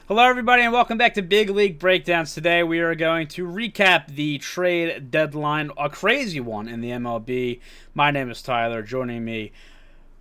Hello, everybody, and welcome back to Big League Breakdowns. Today, we are going to recap the trade deadline, a crazy one in the MLB. My name is Tyler. Joining me,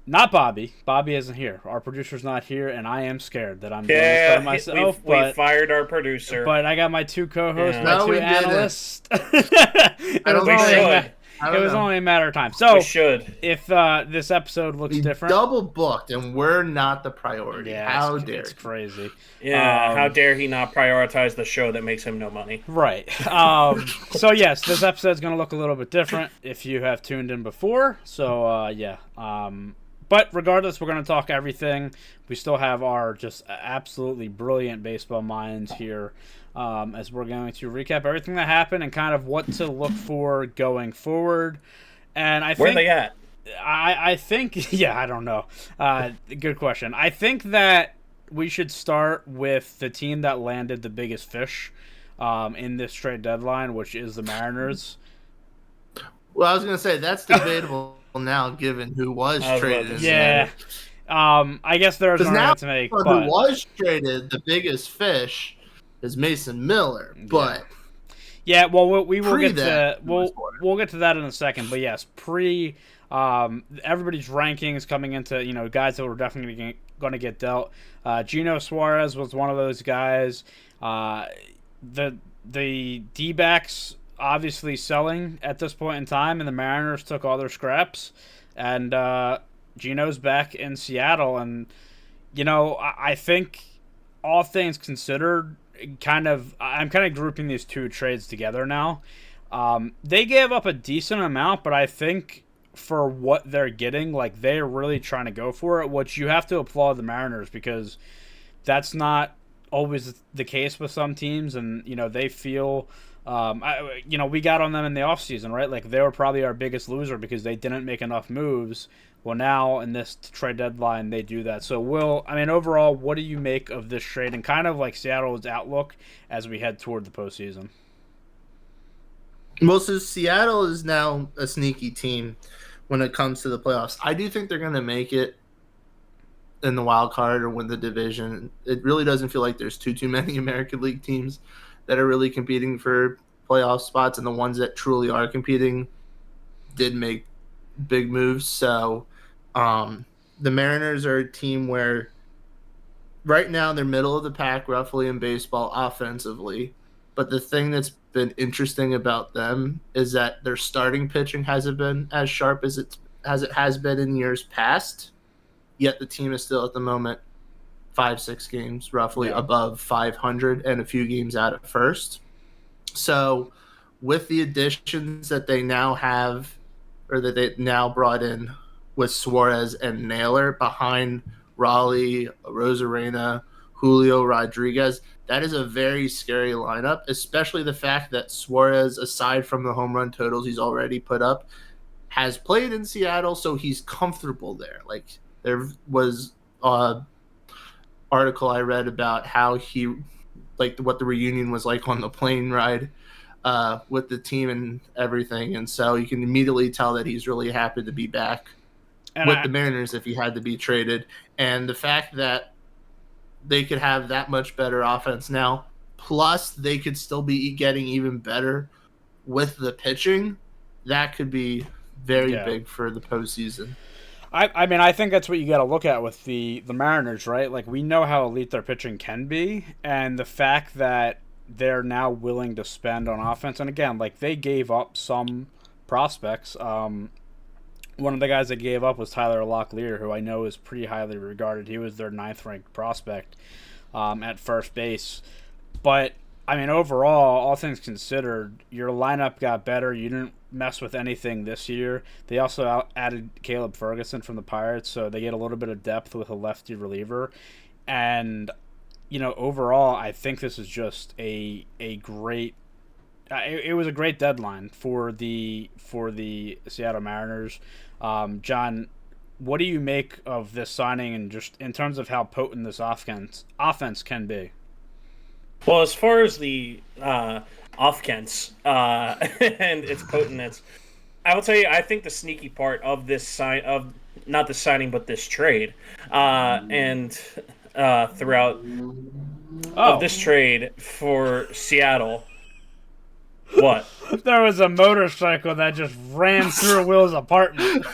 not Bobby. Bobby isn't here. Our producer's not here, and I am scared that I'm doing this by Yeah, myself. we've fired our producer. But I got my two co-hosts, Yeah, my No, two we didn't. analysts. it I was don't we only think. should. I it don't was know. only a matter of time. We So, should. if this episode looks We different, double booked, and we're not the priority. yeah, How it's, dare it's you? crazy. Yeah, how dare he not prioritize the show that makes him no money? Right. So yes, this episode's going to look a little bit different if you have tuned in before. So yeah. But regardless, we're going to talk everything. We still have our just absolutely brilliant baseball minds here, as we're going to recap everything that happened and kind of what to look for going forward. And I Where think they at? I think yeah, I don't know. Good question. I think that we should start with the team that landed the biggest fish in this trade deadline, which is the Mariners. Well, I was gonna say that's debatable now, given who was I was about traded. to in say. Yeah. I guess there's Because an now argument to make, who but was traded, the biggest fish, is Mason Miller. But yeah, well, we will pre get to that, we'll get to that in a second. But yes, pre everybody's rankings coming into guys that were definitely going to get dealt. Gino Suarez was one of those guys. The D-backs obviously selling at this point in time, and the Mariners took all their scraps, and Gino's back in Seattle, and I think all things considered, I'm kind of grouping these two trades together now. They gave up a decent amount, but I think for what they're getting, like they're really trying to go for it, which you have to applaud the Mariners because that's not always the case with some teams, and they feel. We got on them in the offseason, right? Like they were probably our biggest loser because they didn't make enough moves. Well, now in this trade deadline, they do that. So, overall, what do you make of this trade and kind of like Seattle's outlook as we head toward the postseason? most of Seattle is now a sneaky team when it comes to the playoffs. I do think they're gonna make it in the wild card or win the division. It really doesn't feel like there's too many American League teams that are really competing for playoff spots, and the ones that truly are competing did make big moves. So the Mariners are a team where right now they're middle of the pack roughly in baseball offensively. But the thing that's been interesting about them is that their starting pitching hasn't been as sharp as it has been in years past. Yet the team is still at the moment 5-6 games roughly above 500 and a few games out at first. So with the additions that they now have, or that they now brought in with Suarez and Naylor behind Raleigh, Rosarena, Julio Rodriguez, that is a very scary lineup, especially the fact that Suarez, aside from the home run totals he's already put up, has played in Seattle, so he's comfortable there. Like there was article I read about how he, like what the reunion was like on the plane ride with the team and everything, and so you can immediately tell that he's really happy to be back with the Mariners if he had to be traded. And the fact that they could have that much better offense now, plus they could still be getting even better with the pitching, that could be very big for the postseason. I think that's what you got to look at with the Mariners, right? Like we know how elite their pitching can be, and the fact that they're now willing to spend on offense. And again, like they gave up some prospects. One of the guys that gave up was Tyler Locklear, who I know is pretty highly regarded. He was their ninth-ranked prospect at first base. But overall, all things considered, your lineup got better. You didn't mess with anything this year. They also added Caleb Ferguson from the Pirates, so they get a little bit of depth with a lefty reliever. And overall, I think this is just a great. It was a great deadline for the Seattle Mariners. John, what do you make of this signing, and just in terms of how potent this offense can be? Well, as far as the offense and its potentness, I will tell you, I think the sneaky part of this not this signing, but this trade, and throughout of Oh, this trade for Seattle. What? there was a motorcycle that just ran through Will's apartment.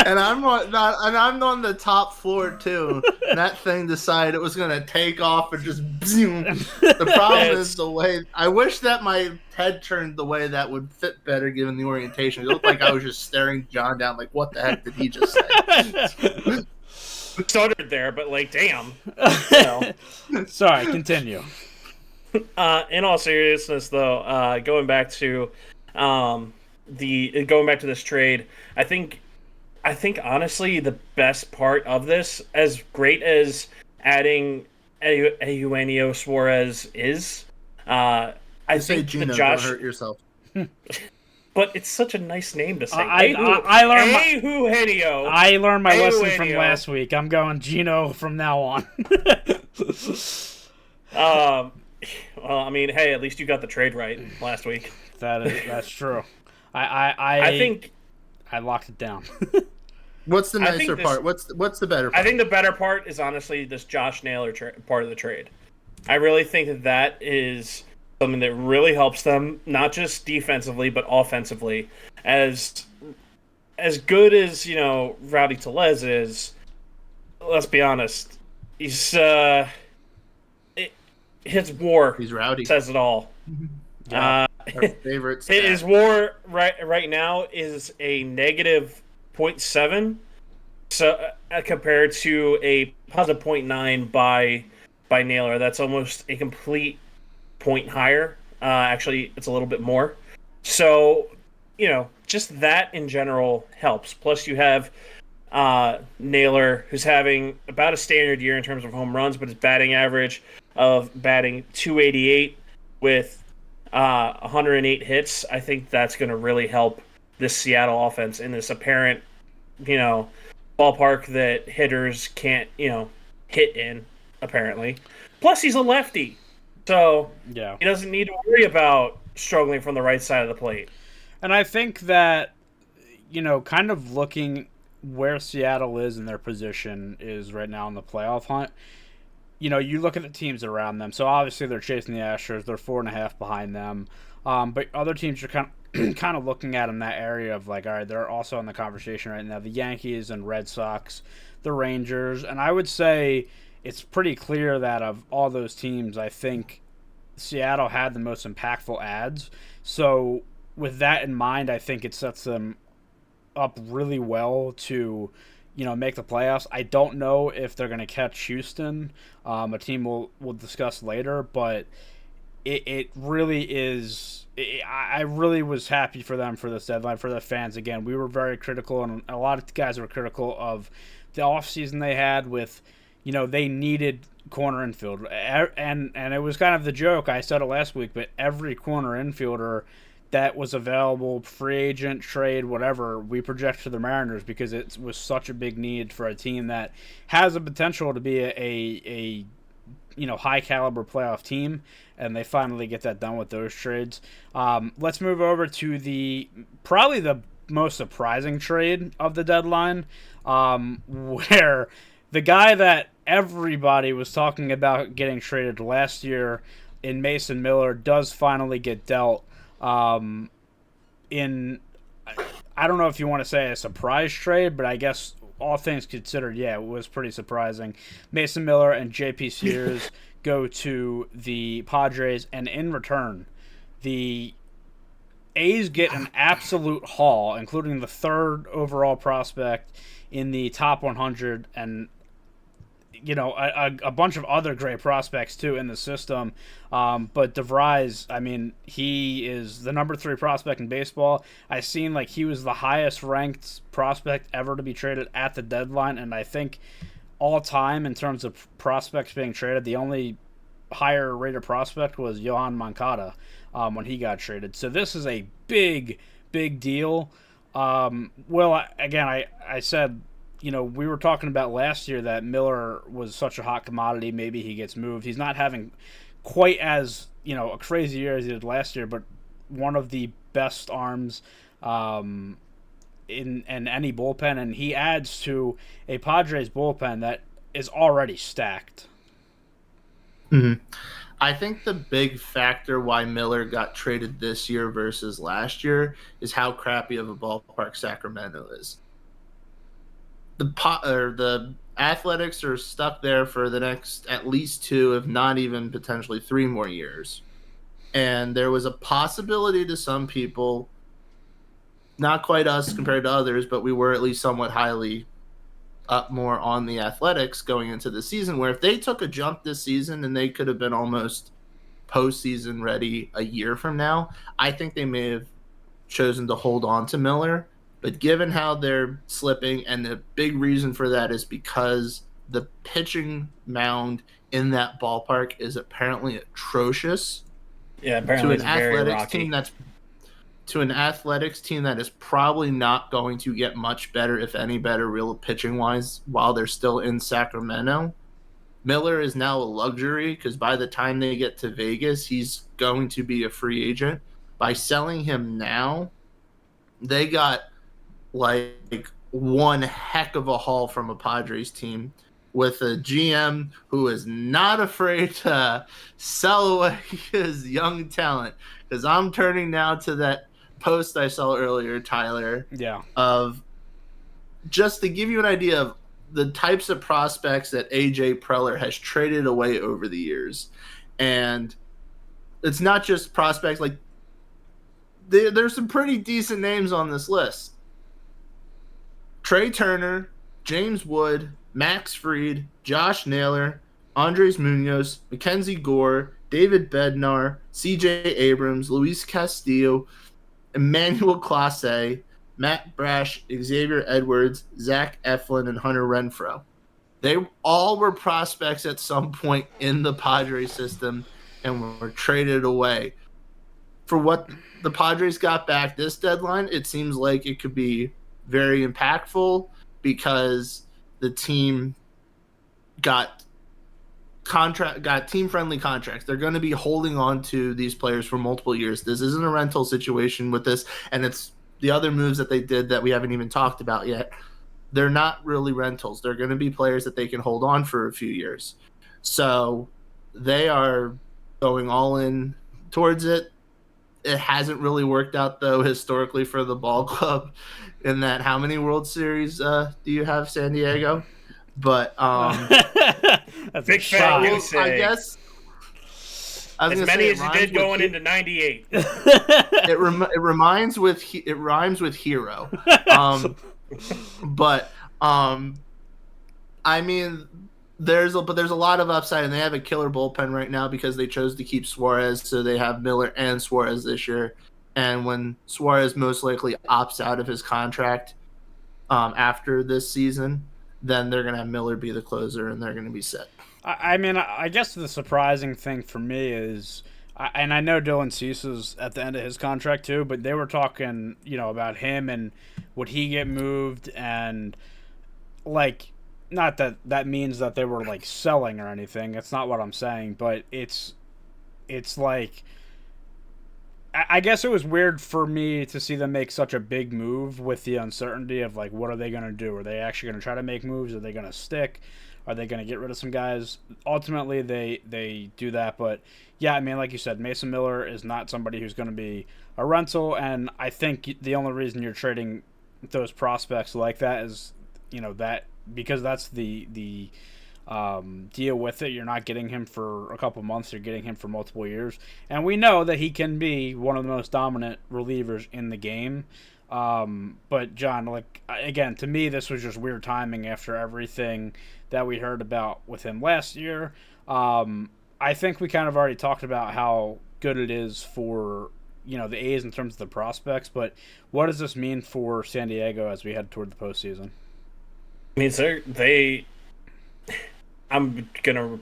And I'm on the top floor too. And that thing decided it was gonna take off and just zoom. The problem is the way I wish that my head turned the way that would fit better given the orientation. It looked like I was just staring John down, like, what the heck did he just say? Stuttered there, but like, damn. You know. Sorry, continue. In all seriousness, though, going back to this trade, I think honestly the best part of this, as great as adding Eugenio Suarez is, I think Gino, the Josh. don't hurt yourself. But it's such a nice name to say. I learned Eugenio. I learned my lesson from Eugenio. last week. I'm going Gino from now on. Well, I mean, hey, at least you got the trade right last week. That's true. I think I locked it down. What's the nicer part? What's the better part? I think the better part is honestly this Josh Naylor part of the trade. I really think that is something that really helps them, not just defensively but offensively. As good as, you know, Rowdy Tellez is, let's be honest, he's his WAR He's rowdy. says it all. Our favorite stat. His WAR right now is a negative 0.7, so compared to a positive 0.9 by Naylor. That's almost a complete point higher. Actually, it's a little bit more. So, you know, just that in general helps. Plus, you have Naylor, who's having about a standard year in terms of home runs, but his batting average of batting 288 with 108 hits. I think that's going to really help this Seattle offense in this apparent, you know, ballpark that hitters can't, you know, hit in, apparently. Plus, he's a lefty, so Yeah. he doesn't need to worry about struggling from the right side of the plate. And I think that, you know, kind of looking where Seattle is in their position is right now in the playoff hunt. You know, you look at the teams around them. So obviously they're chasing the Astros. They're 4.5 behind them. But other teams are kind of looking at in that area of like, all right, they're also in the conversation right now. The Yankees and Red Sox, the Rangers, and I would say it's pretty clear that of all those teams, I think Seattle had the most impactful ads. So with that in mind, I think it sets them up really well to, you know, make the playoffs. I don't know if they're going to catch Houston, a team we'll discuss later, but it really is. I really was happy for them for this deadline, for the fans. Again, we were very critical, and a lot of guys were critical of the offseason they had with, you know, they needed corner infield. And it was kind of the joke. I said it last week, but every corner infielder that was available, free agent, trade, whatever, we project to the Mariners because it was such a big need for a team that has the potential to be a you know, high caliber playoff team, and they finally get that done with those trades. Let's move over to probably the most surprising trade of the deadline, where the guy that everybody was talking about getting traded last year in Mason Miller does finally get dealt. In, I don't know if you want to say a surprise trade, but I guess all things considered, yeah, it was pretty surprising. Mason Miller and J.P. Sears go to the Padres, and in return, the A's get an absolute haul, including the third overall prospect in the top 100, and you know, a bunch of other great prospects too in the system. But DeVries, I mean, he is the number 3 prospect in baseball. I seen like he was the highest ranked prospect ever to be traded at the deadline, and I think all time in terms of prospects being traded, the only higher rated prospect was Yohan Moncada when he got traded. So this is a big deal. Well, again, I said, you know, we were talking about last year that Miller was such a hot commodity. Maybe he gets moved. He's not having quite as, you know, a crazy year as he did last year, but one of the best arms in any bullpen, and he adds to a Padres bullpen that is already stacked. Mhm. I think the big factor why Miller got traded this year versus last year is how crappy of a ballpark Sacramento is. The Athletics are stuck there for the next at least 2, if not even potentially 3 more years. And there was a possibility to some people, not quite us compared to others, but we were at least somewhat highly up more on the Athletics going into the season, where if they took a jump this season and they could have been almost postseason ready a year from now, I think they may have chosen to hold on to Miller. But given how they're slipping, and the big reason for that is because the pitching mound in that ballpark is apparently atrocious Yeah, to apparently an it's very athletics team rocky. that's to an athletics team that is probably not going to get much better, if any better, real pitching wise, while they're still in Sacramento. Miller is now a luxury because by the time they get to Vegas, he's going to be a free agent. By selling him now, they got like one heck of a haul from a Padres team with a GM who is not afraid to sell away his young talent. Because I'm turning now to that post I saw earlier, Tyler, Yeah. of just to give you an idea of the types of prospects that AJ Preller has traded away over the years. And it's not just prospects, like there's some pretty decent names on this list. Trey Turner, James Wood, Max Fried, Josh Naylor, Andres Munoz, Mackenzie Gore, David Bednar, CJ Abrams, Luis Castillo, Emmanuel Clase, Matt Brash, Xavier Edwards, Zach Eflin, and Hunter Renfroe. They all were prospects at some point in the Padres system and were traded away. For what the Padres got back this deadline, it seems like it could be very impactful because the team got team friendly contracts. They're going to be holding on to these players for multiple years. This isn't a rental situation with this, and it's the other moves that they did that we haven't even talked about yet. They're not really rentals. They're going to be players that they can hold on for a few years. So they are going all in towards it. It hasn't really worked out, though, historically for the ball club, in that how many World Series do you have, San Diego? But That's Big a fat shot. goose. I guess As many as you did going into '98. it rhymes with hero. But I mean, there's a lot of upside, and they have a killer bullpen right now because they chose to keep Suarez, so they have Miller and Suarez this year. And when Suarez most likely opts out of his contract after this season, then they're going to have Miller be the closer, and they're going to be set. I mean, I guess the surprising thing for me is, and I know Dylan Cease is at the end of his contract too, but they were talking, about him and would he get moved, and like, not that means that they were like selling or anything. That's not what I'm saying, but it's like, I guess it was weird for me to see them make such a big move with the uncertainty of like, what are they going to do? Are they actually going to try to make moves? Are they going to stick? Are they going to get rid of some guys? Ultimately, they do that. But, yeah, I mean, like you said, Mason Miller is not somebody who's going to be a rental. And I think the only reason you're trading those prospects like that is, that because that's the deal with it. You're not getting him for a couple months. You're getting him for multiple years. And we know that he can be one of the most dominant relievers in the game. But, John, like, again, to me, this was just weird timing after everything that we heard about with him last year. I think we kind of already talked about how good it is for, the A's in terms of the prospects, but what does this mean for San Diego as we head toward the postseason? I mean, I'm going to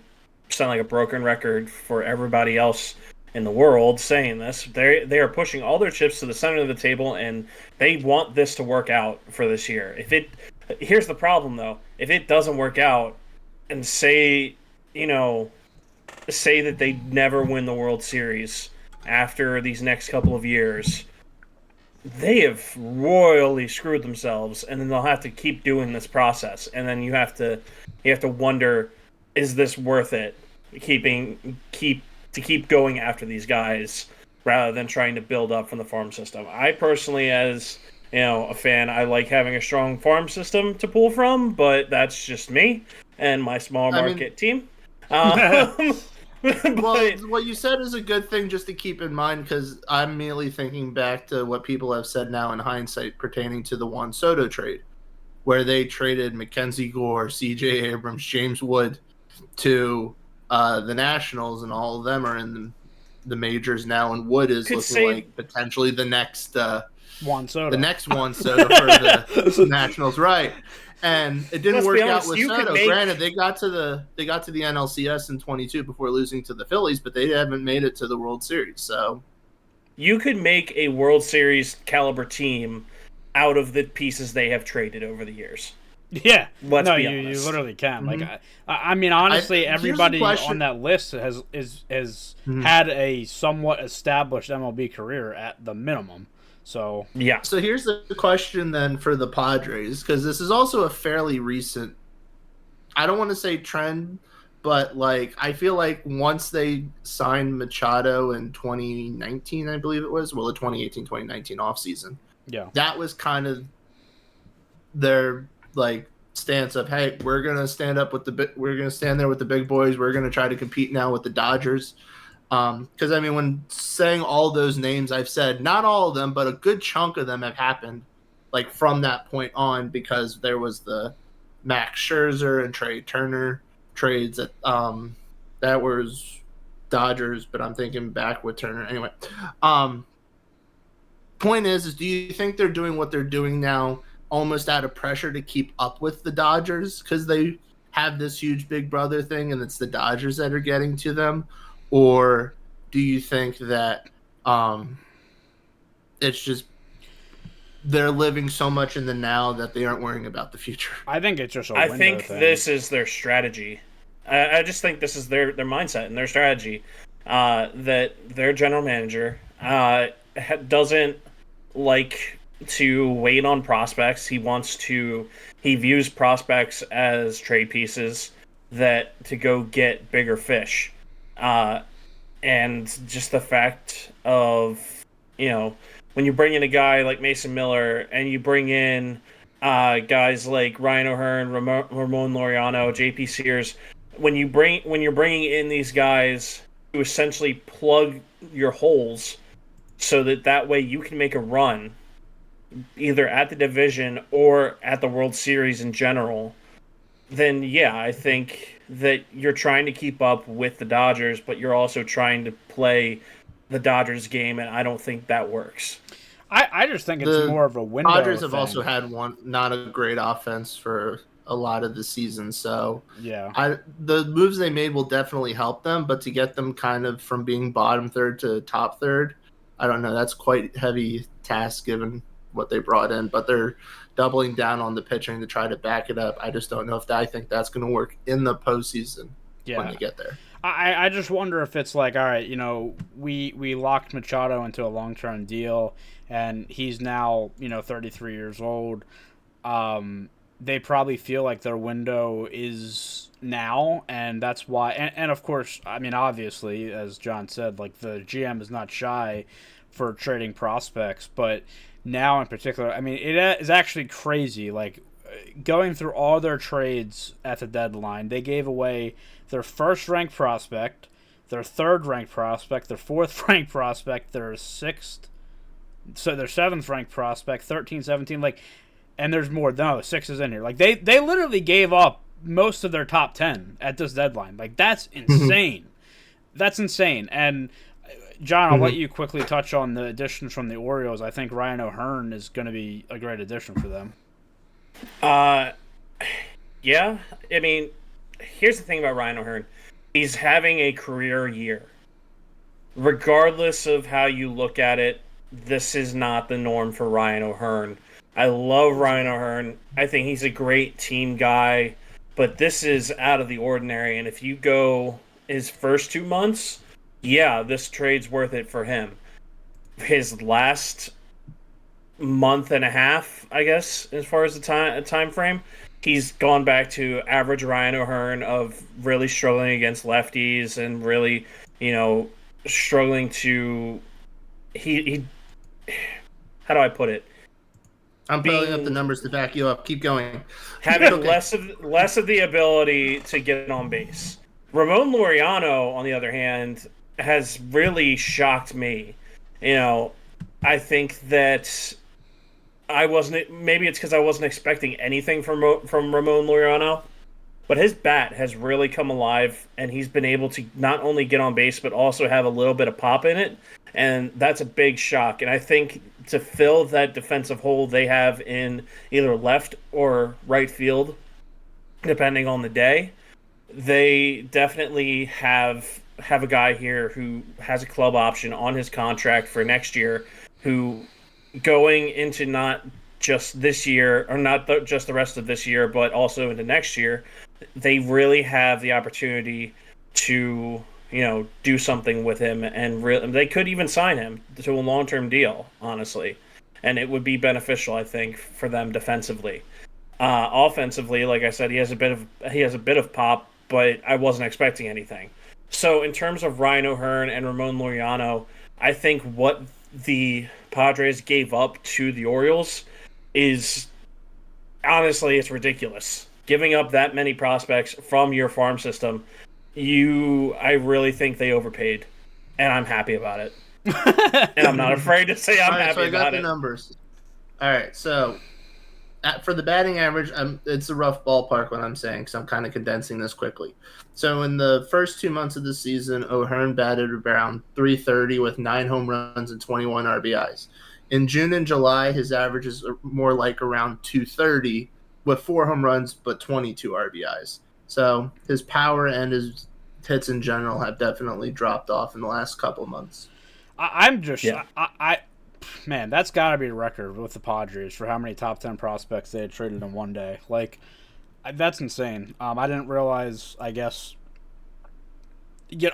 sound like a broken record for everybody else in the world saying this. They are pushing all their chips to the center of the table, and they want this to work out for this year. Here's the problem, though. If it doesn't work out, and say that they never win the World Series after these next couple of years, they have royally screwed themselves, and then they'll have to keep doing this process. And then you have to wonder, is this worth it? keep going after these guys rather than trying to build up from the farm system. I personally, as a fan, I like having a strong farm system to pull from, but that's just me and my small market team. Well, what you said is a good thing just to keep in mind, because I'm immediately thinking back to what people have said now in hindsight pertaining to the Juan Soto trade, where they traded Mackenzie Gore, C.J. Abrams, James Wood to the Nationals, and all of them are in the majors now, and Wood is looking like potentially the next Juan Soto. The next Juan Soto for the Nationals, right? And it didn't work out with Soto. Granted, they got to the NLCS in 22 before losing to the Phillies, but they haven't made it to the World Series. So you could make a World Series caliber team out of the pieces they have traded over the years. Yeah, let's be honest. You literally can. Mm-hmm. Like, I mean, honestly, everybody on that list has had a somewhat established MLB career at the minimum. So yeah. So here's the question then for the Padres, because this is also a fairly recent, I don't want to say trend, but like I feel like once they signed Machado in 2019, I believe it was, well, the 2018-2019 offseason. Yeah. That was kind of their like stance of, hey, we're gonna stand there with the big boys. We're gonna try to compete now with the Dodgers. Because I mean, when saying all those names, I've said not all of them, but a good chunk of them have happened, like from that point on, because there was the Max Scherzer and Trey Turner trades that was Dodgers, but I'm thinking back with Turner anyway. Point is do you think they're doing what they're doing now almost out of pressure to keep up with the Dodgers because they have this huge big brother thing and it's the Dodgers that are getting to them? Or do you think that it's just they're living so much in the now that they aren't worrying about the future? I think it's just a window thing. This is their strategy. I just think this is their mindset and their strategy. That their general manager doesn't like to wait on prospects. He views prospects as trade pieces to go get bigger fish. And just the fact of, when you bring in a guy like Mason Miller and you bring in guys like Ryan O'Hearn, Ramon Laureano, JP Sears, when you're bringing in these guys to essentially plug your holes so that way you can make a run either at the division or at the World Series in general, then yeah, I think that you're trying to keep up with the Dodgers, but you're also trying to play the Dodgers game, and I don't think that works. I just think it's more of a window. Dodgers have also had not a great offense for a lot of the season, so yeah, the moves they made will definitely help them, but to get them kind of from being bottom third to top third, I don't know. That's quite heavy task given what they brought in, but they're doubling down on the pitching to try to back it up. I just don't know if I think that's going to work in the postseason when they get there. I just wonder if it's like, all right, we locked Machado into a long-term deal, and he's now, 33 years old. They probably feel like their window is now, and that's why. And of course, I mean, obviously, as John said, like the GM is not shy for trading prospects, but now in particular, I mean, it is actually crazy. Like going through all their trades at the deadline, they gave away their first-ranked prospect, their third-ranked prospect, their fourth-ranked prospect, their their seventh-ranked prospect, 13, 17, and there's more. No, 6 is in here. Like they literally gave up most of their top 10 at this deadline. Like that's insane. That's insane. And John, I'll let you quickly touch on the additions from the Orioles. I think Ryan O'Hearn is going to be a great addition for them. Yeah. I mean, here's the thing about Ryan O'Hearn. He's having a career year. Regardless of how you look at it, this is not the norm for Ryan O'Hearn. I love Ryan O'Hearn. I think he's a great team guy, but this is out of the ordinary. And if you go his first 2 months, yeah, this trade's worth it for him. His last month and a half, I guess, as far as the time frame, he's gone back to average Ryan O'Hearn of really struggling against lefties and really, struggling to he how do I put it? I'm pulling up the numbers to back you up. Keep going. Having Okay. less of the ability to get on base. Ramon Laureano, on the other hand, has really shocked me. I think that maybe it's because I wasn't expecting anything from Ramon Laureano, but his bat has really come alive, and he's been able to not only get on base but also have a little bit of pop in it, and that's a big shock. And I think to fill that defensive hole they have in either left or right field, depending on the day, they definitely have a guy here who has a club option on his contract for next year, who going into not just this year, or not just the rest of this year, but also into next year, they really have the opportunity to, do something with him, and they could even sign him to a long-term deal, honestly, and it would be beneficial, I think, for them defensively. Offensively, like I said, he has a bit of pop, but I wasn't expecting anything. So in terms of Ryan O'Hearn and Ramon Laureano, I think what the Padres gave up to the Orioles is, honestly, it's ridiculous. Giving up that many prospects from your farm system, I really think they overpaid, and I'm happy about it. And I'm not afraid to say I'm happy about it. So I got the numbers. All right, so for the batting average, it's a rough ballpark what I'm saying, because I'm kind of condensing this quickly. So in the first 2 months of the season, O'Hearn batted around .330 with 9 home runs and 21 RBIs. In June and July, his average is more like around .230 with 4 home runs but 22 RBIs. So his power and his hits in general have definitely dropped off in the last couple of months. Man, that's got to be a record with the Padres for how many top 10 prospects they had traded in one day. Like, that's insane. I didn't realize, I guess.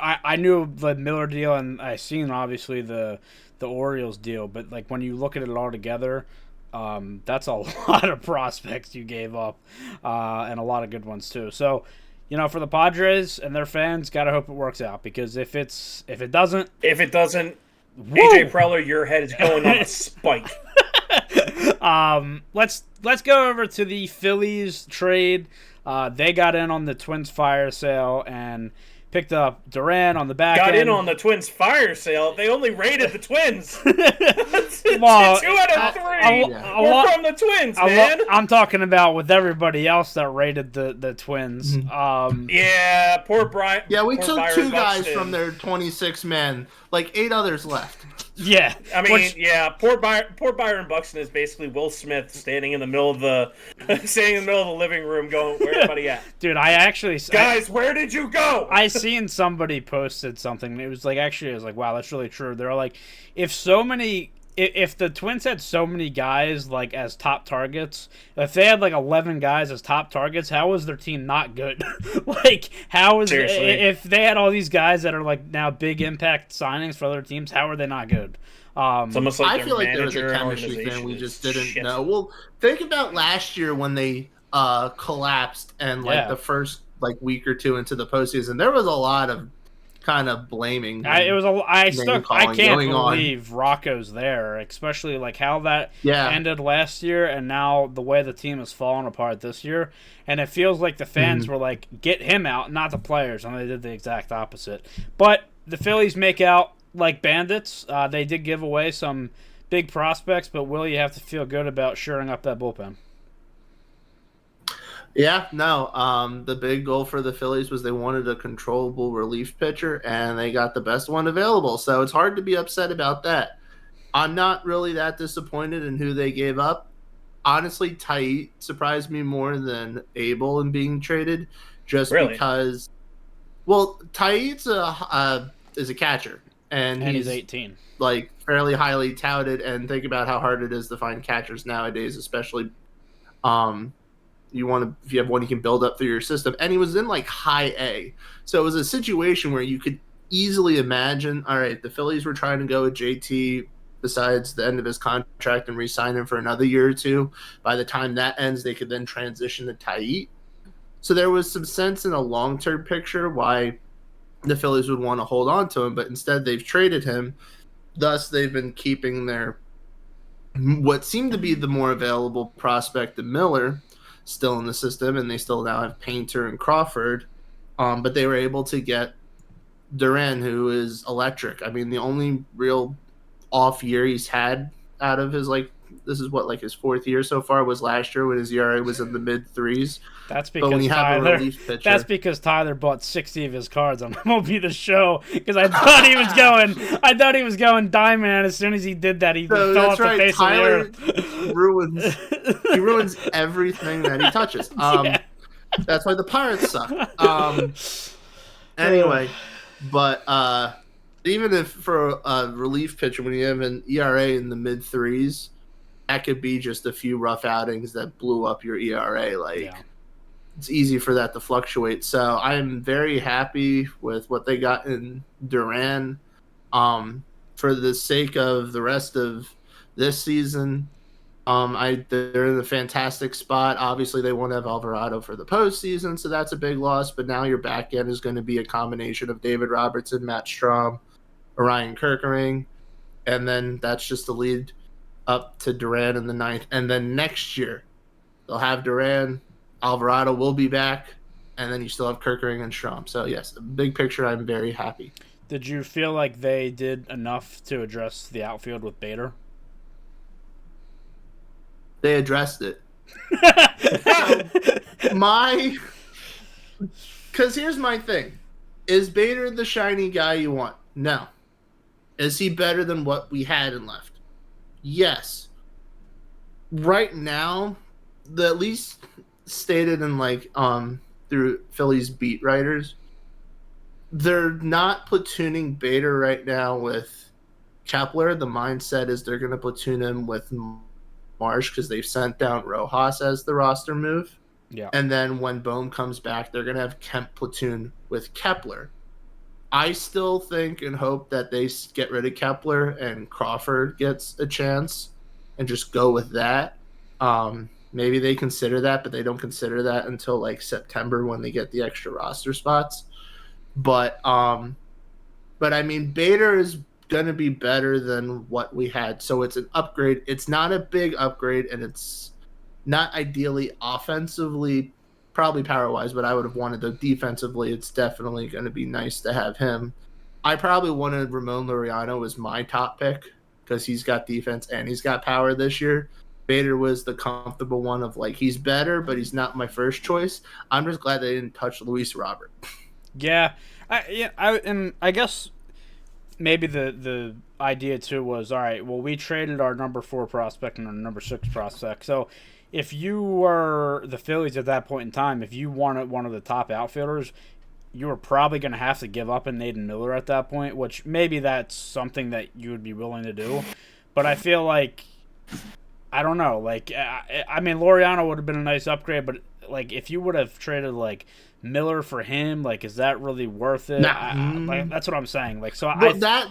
I knew the Miller deal, and I seen obviously the Orioles deal, but like when you look at it all together, that's a lot of prospects you gave up, and a lot of good ones too. So, for the Padres and their fans, gotta hope it works out, because if it doesn't, AJ Preller, your head is going on a spike. Let's go over to the Phillies trade. They got in on the Twins fire sale and picked up Duran on the back end. Got in on the Twins fire sale. They only raided the Twins. Well, 2 out of 3 were from the Twins, man. I'm talking about with everybody else that raided the Twins. Yeah, poor Brian. Yeah, we took Byron 2 guys Buxton from their 26 men. Like 8 others left. Yeah, I mean, poor Byron Buxton is basically Will Smith standing in the middle of the living room, going, "Where's everybody at?" Dude, guys, where did you go? I seen somebody posted something. It was like, actually, I was like, wow, that's really true. They're like, if the Twins had so many guys like as top targets, if they had like 11 guys as top targets, how was their team not good? Like, if they had all these guys that are like now big impact signings for other teams, how are they not good? It's almost like I feel like there was a chemistry thing we just didn't know. Well, think about last year when they collapsed and the first week or two into the postseason, there was a lot of kind of blaming. I can't believe Rocco's there, especially like how that ended last year, and now the way the team has fallen apart this year. And it feels like the fans were like, get him out, not the players, and they did the exact opposite. But the Phillies make out like bandits. They did give away some big prospects, but Will, you have to feel good about shoring up that bullpen. Yeah, no. The big goal for the Phillies was they wanted a controllable relief pitcher, and they got the best one available. So it's hard to be upset about that. I'm not really that disappointed in who they gave up. Honestly, Tait surprised me more than Abel in being traded, just because. Well, Tait's is a catcher, and he's 18, like fairly highly touted. And think about how hard it is to find catchers nowadays, especially. If you have one you can build up through your system. And he was in like high A. So it was a situation where you could easily imagine, all right, the Phillies were trying to go with JT. besides the end of his contract and re-sign him for another year or two. By the time that ends, they could then transition to Taiit. So there was some sense in a long-term picture why the Phillies would want to hold on to him, but instead they've traded him. Thus, they've been keeping their what seemed to be the more available prospect of Miller still in the system, and they still now have Painter and Crawford. But they were able to get Duran, who is electric. I mean, the only real off year he's had out of his this is what his fourth year so far was last year when his ERA was in the mid threes. That's because but when you have a relief pitcher, that's because Tyler bought 60 of his cards on MLB The Show because I thought he was going diamond, and as soon as he did that, he fell off the face Tyler of the earth. ruins everything that he touches. Yeah. That's why the Pirates suck. Anyway, but even if for a relief pitcher, when you have an ERA in the mid threes, that could be just a few rough outings that blew up your ERA. It's easy for that to fluctuate. So I'm very happy with what they got in Duran. For the sake of the rest of this season, they're in a fantastic spot. Obviously, they won't have Alvarado for the postseason, so that's a big loss. But now your back end is going to be a combination of David Robertson, Matt Strahm, Orion Kerkering, and then that's just the lead up to Duran in the ninth. And then next year, they'll have Duran, Alvarado will be back, and then you still have Kerkering and Strahm. So, yes, big picture, I'm very happy. Did you feel like they did enough to address the outfield with Bader? They addressed it. Because here's my thing. Is Bader the shiny guy you want? No. Is he better than what we had and left? Yes. Right now, at least stated in through Phillies beat writers, they're not platooning Bader right now with Kepler. The mindset is they're going to platoon him with Marsh because they've sent down Rojas as the roster move. Yeah. And then when Bohm comes back, they're going to have Kemp platoon with Kepler. I still think and hope that they get rid of Kepler and Crawford gets a chance and just go with that. Maybe they consider that, but they don't consider that until September when they get the extra roster spots. But I mean, Bader is going to be better than what we had. So it's an upgrade. It's not a big upgrade, and it's not ideally offensively, probably power-wise, but I would have wanted the defensively. It's definitely going to be nice to have him. I probably wanted Ramon Laureano as my top pick because he's got defense and he's got power this year. Bader was the comfortable one of he's better, but he's not my first choice. I'm just glad they didn't touch Luis Robert. Yeah. I guess maybe the idea too was, all right, well, we traded our number 4 prospect and our number 6 prospect. So if you were the Phillies at that point in time, if you wanted one of the top outfielders, you were probably going to have to give up on Nathan Miller at that point, which maybe that's something that you would be willing to do. But I feel I don't know. I mean, Laureano would have been a nice upgrade, but if you would have traded Miller for him, is that really worth it? Nah. That's what I'm saying. That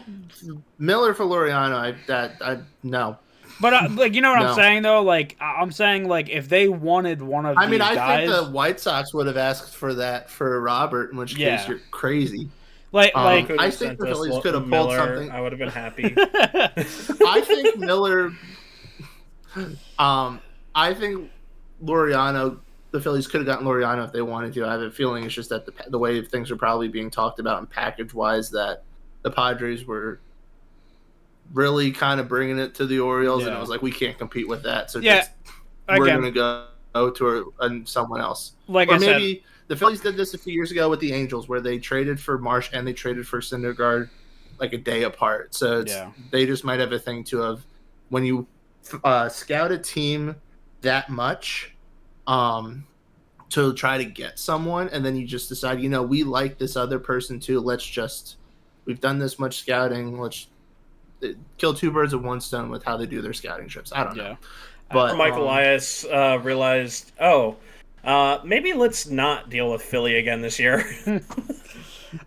Miller for Laureano, no. But you know what No. I'm saying though. I'm saying if they wanted one of these I guys, think the White Sox would have asked for that for Robert, in which case you're crazy. I think the Phillies could have pulled something. I would have been happy. I think Miller. I think Laureano. The Phillies could have gotten Laureano if they wanted to. I have a feeling it's just that the way things are probably being talked about and package-wise that the Padres were really kind of bringing it to the Orioles, and it was we can't compete with that. So we're going to go to someone else. Maybe the Phillies did this a few years ago with the Angels, where they traded for Marsh and they traded for Syndergaard a day apart. So they just might have a thing too of when you scout a team that much to try to get someone, and then you just decide, we like this other person too. We've done this much scouting. Let's kill 2 birds with 1 stone with how they do their scouting trips. I don't know. But Mike Elias realized, maybe let's not deal with Philly again this year.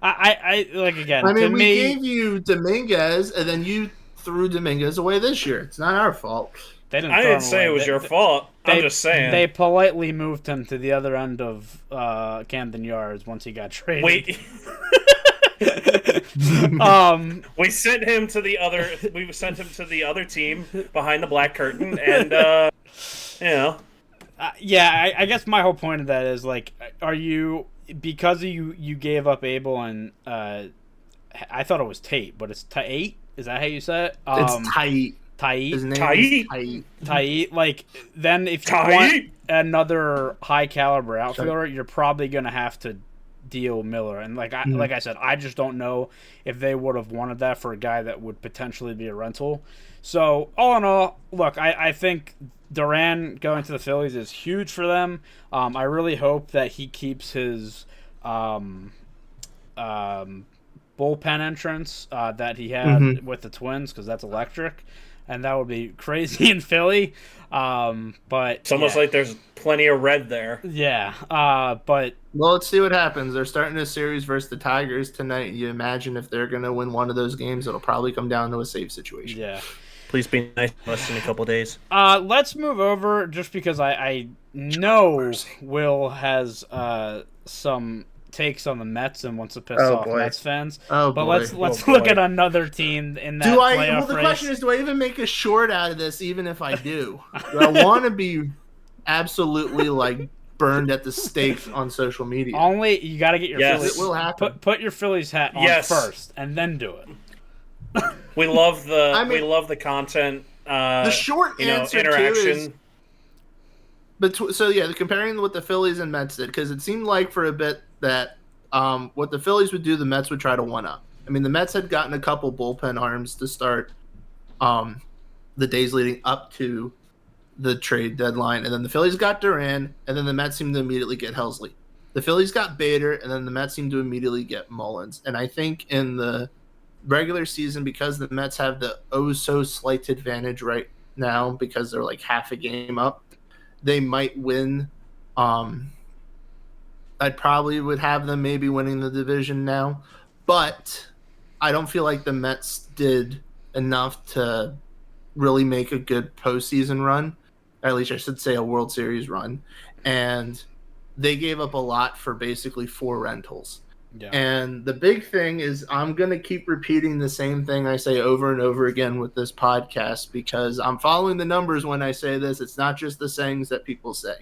I again. I mean, to we me, gave you Dominguez, and then you threw Dominguez away this year. It's not our fault. They didn't I throw didn't him say away. it was your fault. I'm just saying. They politely moved him to the other end of Camden Yards once he got traded. Wait. We sent him to the other. We sent him to the other team behind the black curtain, and you know. Yeah, I guess my whole point of that is like, are you because you gave up Abel and I thought it was Tate, but it's Tate. Is that how you say it? It's tight. His name is Tait. Tait. Like, then if you want another high caliber outfielder, you're probably gonna have to deal Miller. And like I said, I just don't know if they would have wanted that for a guy that would potentially be a rental. So all in all, look, I think Duran going to the Phillies is huge for them. I really hope that he keeps his bullpen entrance that he had with the Twins, because that's electric. And that would be crazy in Philly. But it's almost like there's plenty of red there. Yeah. But well, let's see what happens. They're starting a series versus the Tigers tonight. You imagine if they're going to win one of those games, it'll probably come down to a save situation. Yeah. Please be nice to us in a couple days. Let's move over, just because I know Will has some takes on the Mets and wants to piss off Mets fans. But let's look at another team in that playoff the race. question is, do I even make a short out of this, even if I do? Do I want to be absolutely like burned at the stake on social media? Only you got to get your Phillies. It will happen. Put your Phillies hat on first, and then do it. We love the content. The short answer interaction. Comparing what the Phillies and Mets did, because it seemed like for a bit that what the Phillies would do, the Mets would try to one up. I mean, the Mets had gotten a couple bullpen arms to start the days leading up to the trade deadline, and then the Phillies got Duran, and then the Mets seemed to immediately get Helsley. The Phillies got Bader, and then the Mets seemed to immediately get Mullins. And I think in the regular season, because the Mets have the slight advantage right now because they're like half a game up, they might win. I probably would have them maybe winning the division now, but I don't feel like the Mets did enough to really make a good postseason run. Or at least I should say a World Series run. And they gave up a lot for basically 4 rentals. Yeah. And the big thing is, I'm going to keep repeating the same thing I say over and over again with this podcast, because I'm following the numbers when I say this. It's not just the sayings that people say.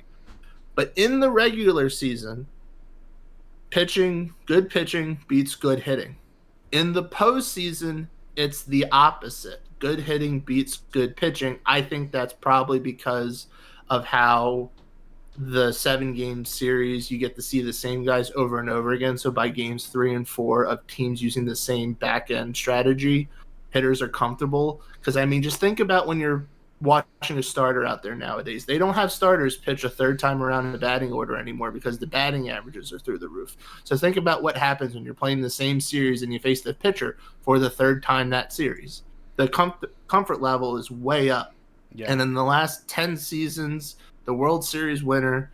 But in the regular season, good pitching beats good hitting. In the postseason, it's the opposite. Good hitting beats good pitching. I think that's probably because of how the 7-game series, you get to see the same guys over and over again. So by games 3 and 4 of teams using the same back end strategy, hitters are comfortable. Because, I mean, just think about when you're watching a starter out there nowadays. They don't have starters pitch a third time around in the batting order anymore because the batting averages are through the roof. So think about what happens when you're playing the same series and you face the pitcher for the third time that series. The comfort level is way up. Yeah. And in the last 10 seasons, the World Series winner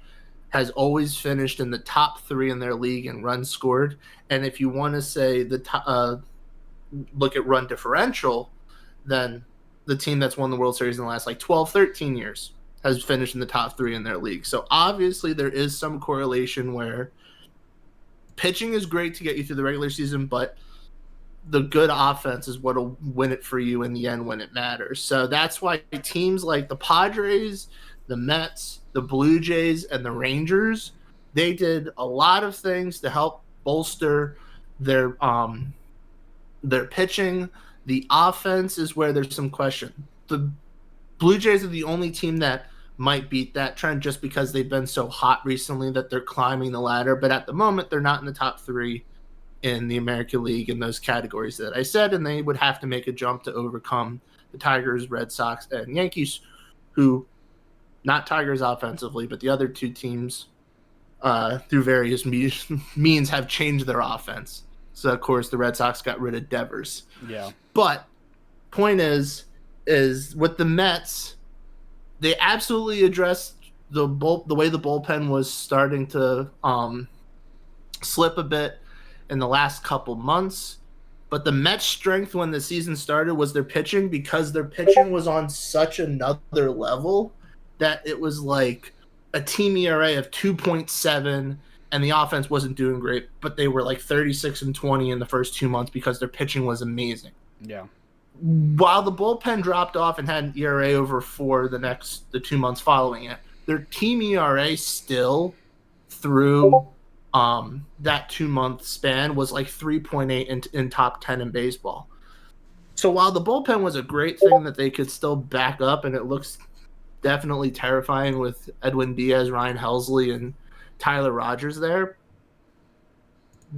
has always finished in the top 3 in their league in runs scored. And if you want to say look at run differential, then the team that's won the World Series in the last 12, 13 years has finished in the top 3 in their league. So obviously there is some correlation where pitching is great to get you through the regular season, but the good offense is what will win it for you in the end when it matters. So that's why teams like the Padres, the Mets, the Blue Jays, and the Rangers, they did a lot of things to help bolster their pitching. The offense is where there's some question. The Blue Jays are the only team that might beat that trend just because they've been so hot recently that they're climbing the ladder. But at the moment, they're not in the top 3 in the American League in those categories that I said, and they would have to make a jump to overcome the Tigers, Red Sox, and Yankees, who, not Tigers offensively, but the other 2 teams through various means have changed their offense. So, of course, the Red Sox got rid of Devers. Yeah. But point is with the Mets, they absolutely addressed the way the bullpen was starting to slip a bit in the last couple months. But the Mets' strength when the season started was their pitching, because their pitching was on such another level that it was like a team ERA of 2.7, and the offense wasn't doing great, but they were like 36-20 in the first 2 months because their pitching was amazing. Yeah. While the bullpen dropped off and had an ERA over 4 the 2 months following it, their team ERA still through that 2 month span was like 3.8 in top 10 in baseball. So while the bullpen was a great thing that they could still back up, and it looks definitely terrifying with Edwin Diaz, Ryan Helsley, and Tyler Rogers there,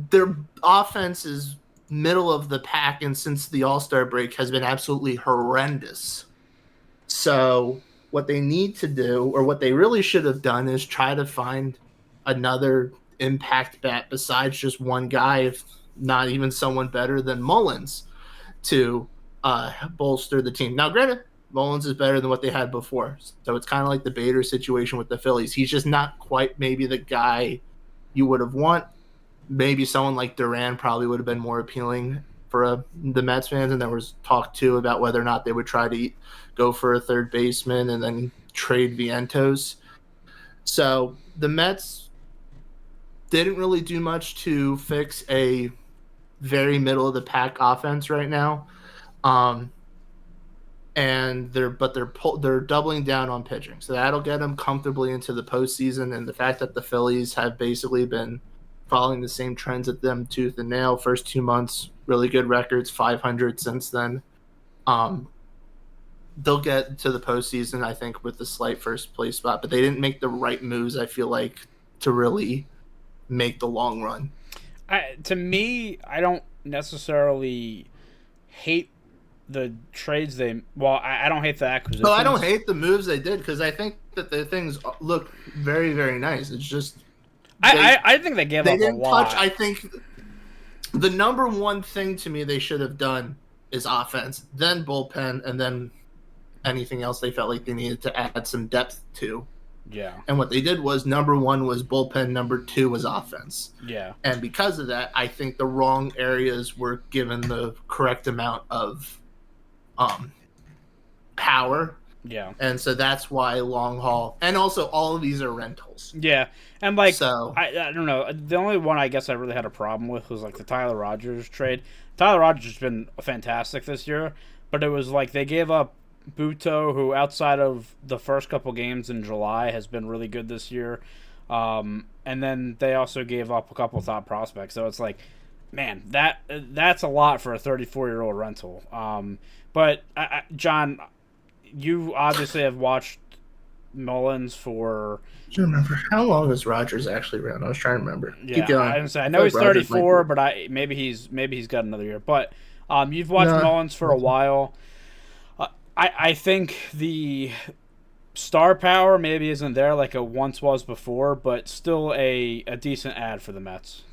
their offense is middle of the pack, and since the All-Star break has been absolutely horrendous. So what they need to do, or what they really should have done, is try to find another impact bat besides just one guy, if not even someone better than Mullins, to bolster the team. Now, granted, Mullins is better than what they had before, so it's kind of like the Bader situation with the Phillies. He's just not quite maybe the guy you would have want. Maybe someone like Duran probably would have been more appealing for the Mets fans, and there was talk too about whether or not they would try to go for a third baseman and then trade Vientos. So the Mets didn't really do much to fix a very middle of the pack offense right now, and they're doubling down on pitching, so that'll get them comfortably into the postseason. And the fact that the Phillies have basically been following the same trends at them tooth and nail, first 2 months, really good records, 500 since then. They'll get to the postseason, I think, with the slight first place spot, but they didn't make the right moves, I feel like, to really make the long run. To me, I don't necessarily hate the trades they. Well, I don't hate the acquisitions. No, I don't hate the moves they did, because I think that the things look very, very nice. It's just I think they gave up a lot. I think the number one thing to me they should have done is offense, then bullpen, and then anything else they felt like they needed to add some depth to. Yeah. And what they did was, number one was bullpen, number two was offense. Yeah. And because of that, I think the wrong areas were given the correct amount of power. Yeah. And so that's why long haul, and also all of these are rentals. Yeah. And like, so, I don't know. The only one I guess I really had a problem with was like the Tyler Rogers trade. Tyler Rogers has been fantastic this year, but it was like they gave up Buto, who outside of the first couple games in July has been really good this year. And then they also gave up a couple top prospects. So it's like, man, that's a lot for a 34-year-old rental. But John, you obviously have watched Mullins for. I don't remember how long is Rogers actually around. I was trying to remember. Yeah, keep going. I know he's 34, but maybe he's got another year. But you've watched Mullins for a while. I think the star power maybe isn't there like it once was before, but still a decent ad for the Mets.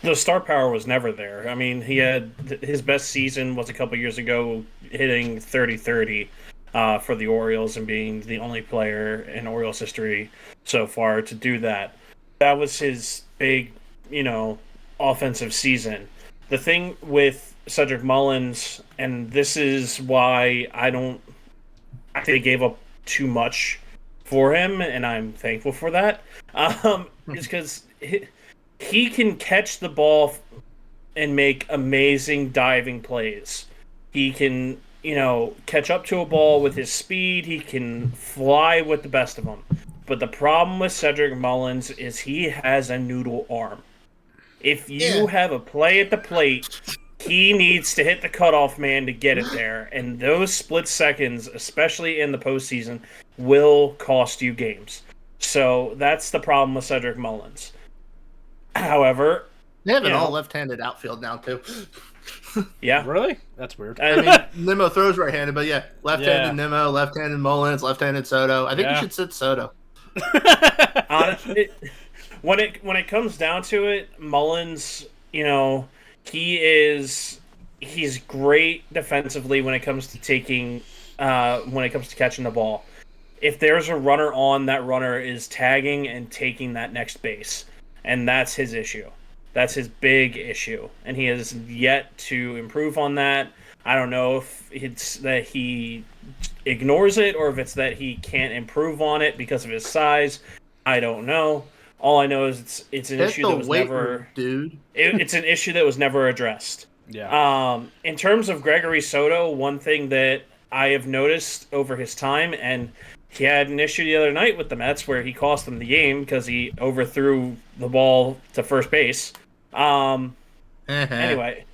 The star power was never there. I mean, he had his best season was a couple years ago, hitting 30-30 for the Orioles and being the only player in Orioles history so far to do that. That was his big, offensive season. The thing with Cedric Mullins, and this is why I think they gave up too much for him, and I'm thankful for that, is because he can catch the ball and make amazing diving plays. He can, catch up to a ball with his speed. He can fly with the best of them. But the problem with Cedric Mullins is he has a noodle arm. If you have a play at the plate, he needs to hit the cutoff man to get it there. And those split seconds, especially in the postseason, will cost you games. So that's the problem with Cedric Mullins. However, they have an all left-handed outfield now too. Yeah, really? That's weird. I mean, Nimmo throws right-handed, but left-handed Nimmo, left-handed Mullins, left-handed Soto. I think you should sit Soto. Honestly, when it comes down to it, Mullins, he's great defensively when it comes to catching the ball. If there's a runner on, that runner is tagging and taking that next base. And that's his issue. That's his big issue, and he has yet to improve on that. I don't know if it's that he ignores it or if it's that he can't improve on it because of his size. I don't know. All I know is it's an Hit issue the that was weight room, never dude. it's an issue that was never addressed. Yeah. In terms of Gregory Soto, one thing that I have noticed over his time, and he had an issue the other night with the Mets where he cost them the game because he overthrew the ball to first base. Anyway,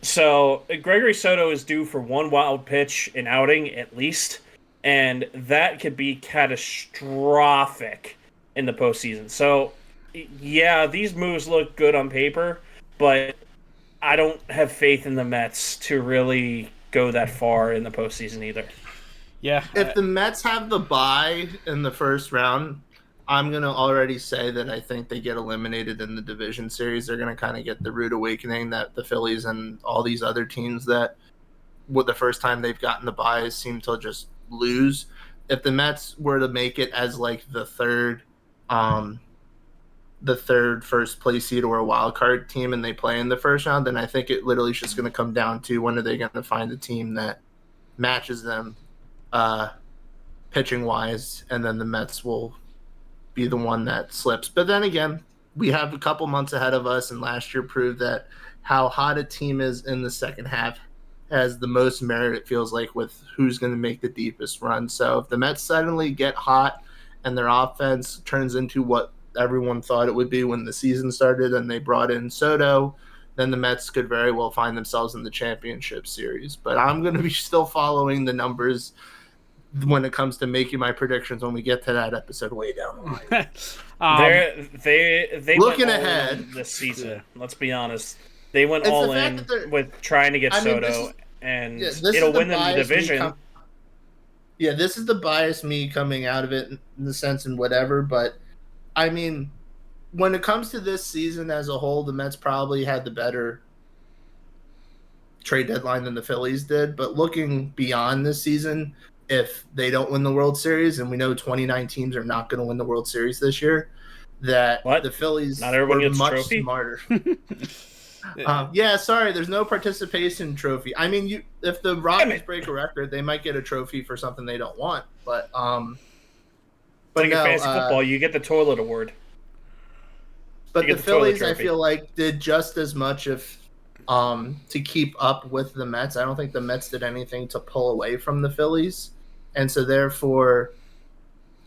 so Gregory Soto is due for one wild pitch an outing at least, and that could be catastrophic in the postseason. So, yeah, these moves look good on paper, but I don't have faith in the Mets to really go that far in the postseason either. Yeah. If the Mets have the bye in the first round, I'm going to already say that I think they get eliminated in the division series. They're going to kind of get the rude awakening that the Phillies and all these other teams that with the first time they've gotten the bye seem to just lose. If the Mets were to make it as like the third first place seed or a wild card team and they play in the first round, then I think it literally is just going to come down to when are they going to find a team that matches them pitching wise, and then the Mets will be the one that slips. But then again, we have a couple months ahead of us, and last year proved that how hot a team is in the second half has the most merit, it feels like, with who's going to make the deepest run. So if the Mets suddenly get hot and their offense turns into what everyone thought it would be when the season started and they brought in Soto, then the Mets could very well find themselves in the championship series. But I'm going to be still following the numbers when it comes to making my predictions when we get to that episode way down the line. They looking went all ahead in this season. Yeah. Let's be honest. They went It's all the fact in that they're- with trying to get I mean, Soto, and this it'll is the win them the bias me division. this is the bias me coming out of it in the sense and whatever. But I mean, when it comes to this season as a whole, the Mets probably had the better trade deadline than the Phillies did. But looking beyond this season, if they don't win the World Series, and we know 29 teams are not going to win the World Series this year, that What? the Phillies Not everyone were gets a much trophy? smarter. Sorry, there's no participation trophy. I mean, if the Rockies break a record, they might get a trophy for something they don't want. But Like in fantasy football, you get the toilet award. But You the get the toilet Phillies, I trophy. feel like, did just as much to keep up with the Mets. I don't think the Mets did anything to pull away from the Phillies, and so therefore,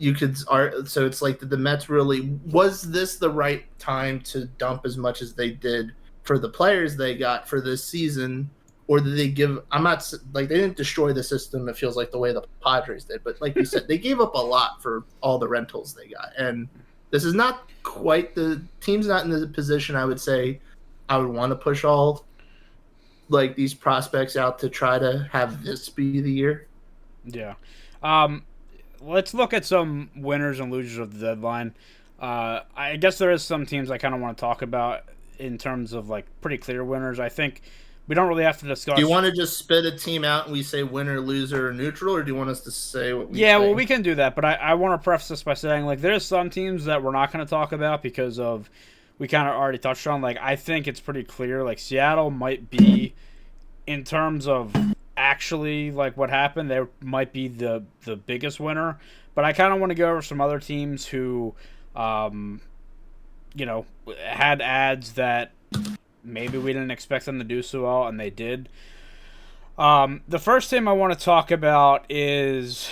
so it's like, did the Mets really, was this the right time to dump as much as they did for the players they got for this season, or did they give? I'm not like they didn't destroy the system. It feels like the way the Padres did, but like you said, they gave up a lot for all the rentals they got, and this is not quite the team's not in the position I would say I would want to push all like these prospects out to try to have this be the year. Yeah. Let's look at some winners and losers of the deadline. I guess there is some teams I kind of want to talk about in terms of like pretty clear winners. I think we don't really have to discuss. Do you want to just spit a team out and we say winner, loser, or neutral, or do you want us to say what we Yeah, say? well, we can do that, but I want to preface this by saying, like, there's some teams that we're not going to talk about because of, we kind of already touched on. Like, I think it's pretty clear, like, Seattle might be, in terms of actually, like, what happened, they might be the biggest winner. But I kind of want to go over some other teams who, had ads that maybe we didn't expect them to do so well, and they did. The first team I want to talk about is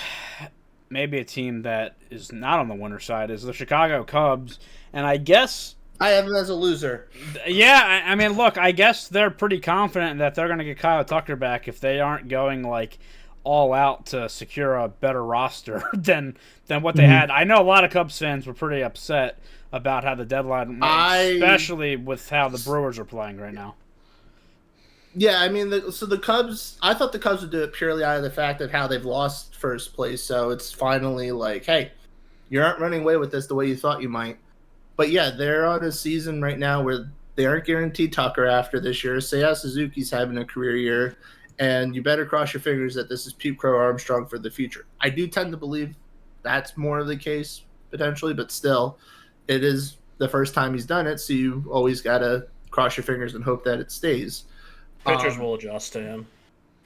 maybe a team that is not on the winner side, is the Chicago Cubs. And I guess I have them as a loser. Yeah, I mean, look, I guess they're pretty confident that they're going to get Kyle Tucker back if they aren't going, like, all out to secure a better roster than what they had. I know a lot of Cubs fans were pretty upset about how the deadline went, especially with how the Brewers are playing right now. Yeah, I mean, the Cubs, I thought the Cubs would do it purely out of the fact of how they've lost first place. So it's finally like, hey, you aren't running away with this the way you thought you might. But yeah, they're on a season right now where they aren't guaranteed Tucker after this year. Seiya Suzuki's having a career year, and you better cross your fingers that this is Pete Crow Armstrong for the future. I do tend to believe that's more of the case, potentially, but still, it is the first time he's done it, so you always gotta cross your fingers and hope that it stays. Pitchers will adjust to him.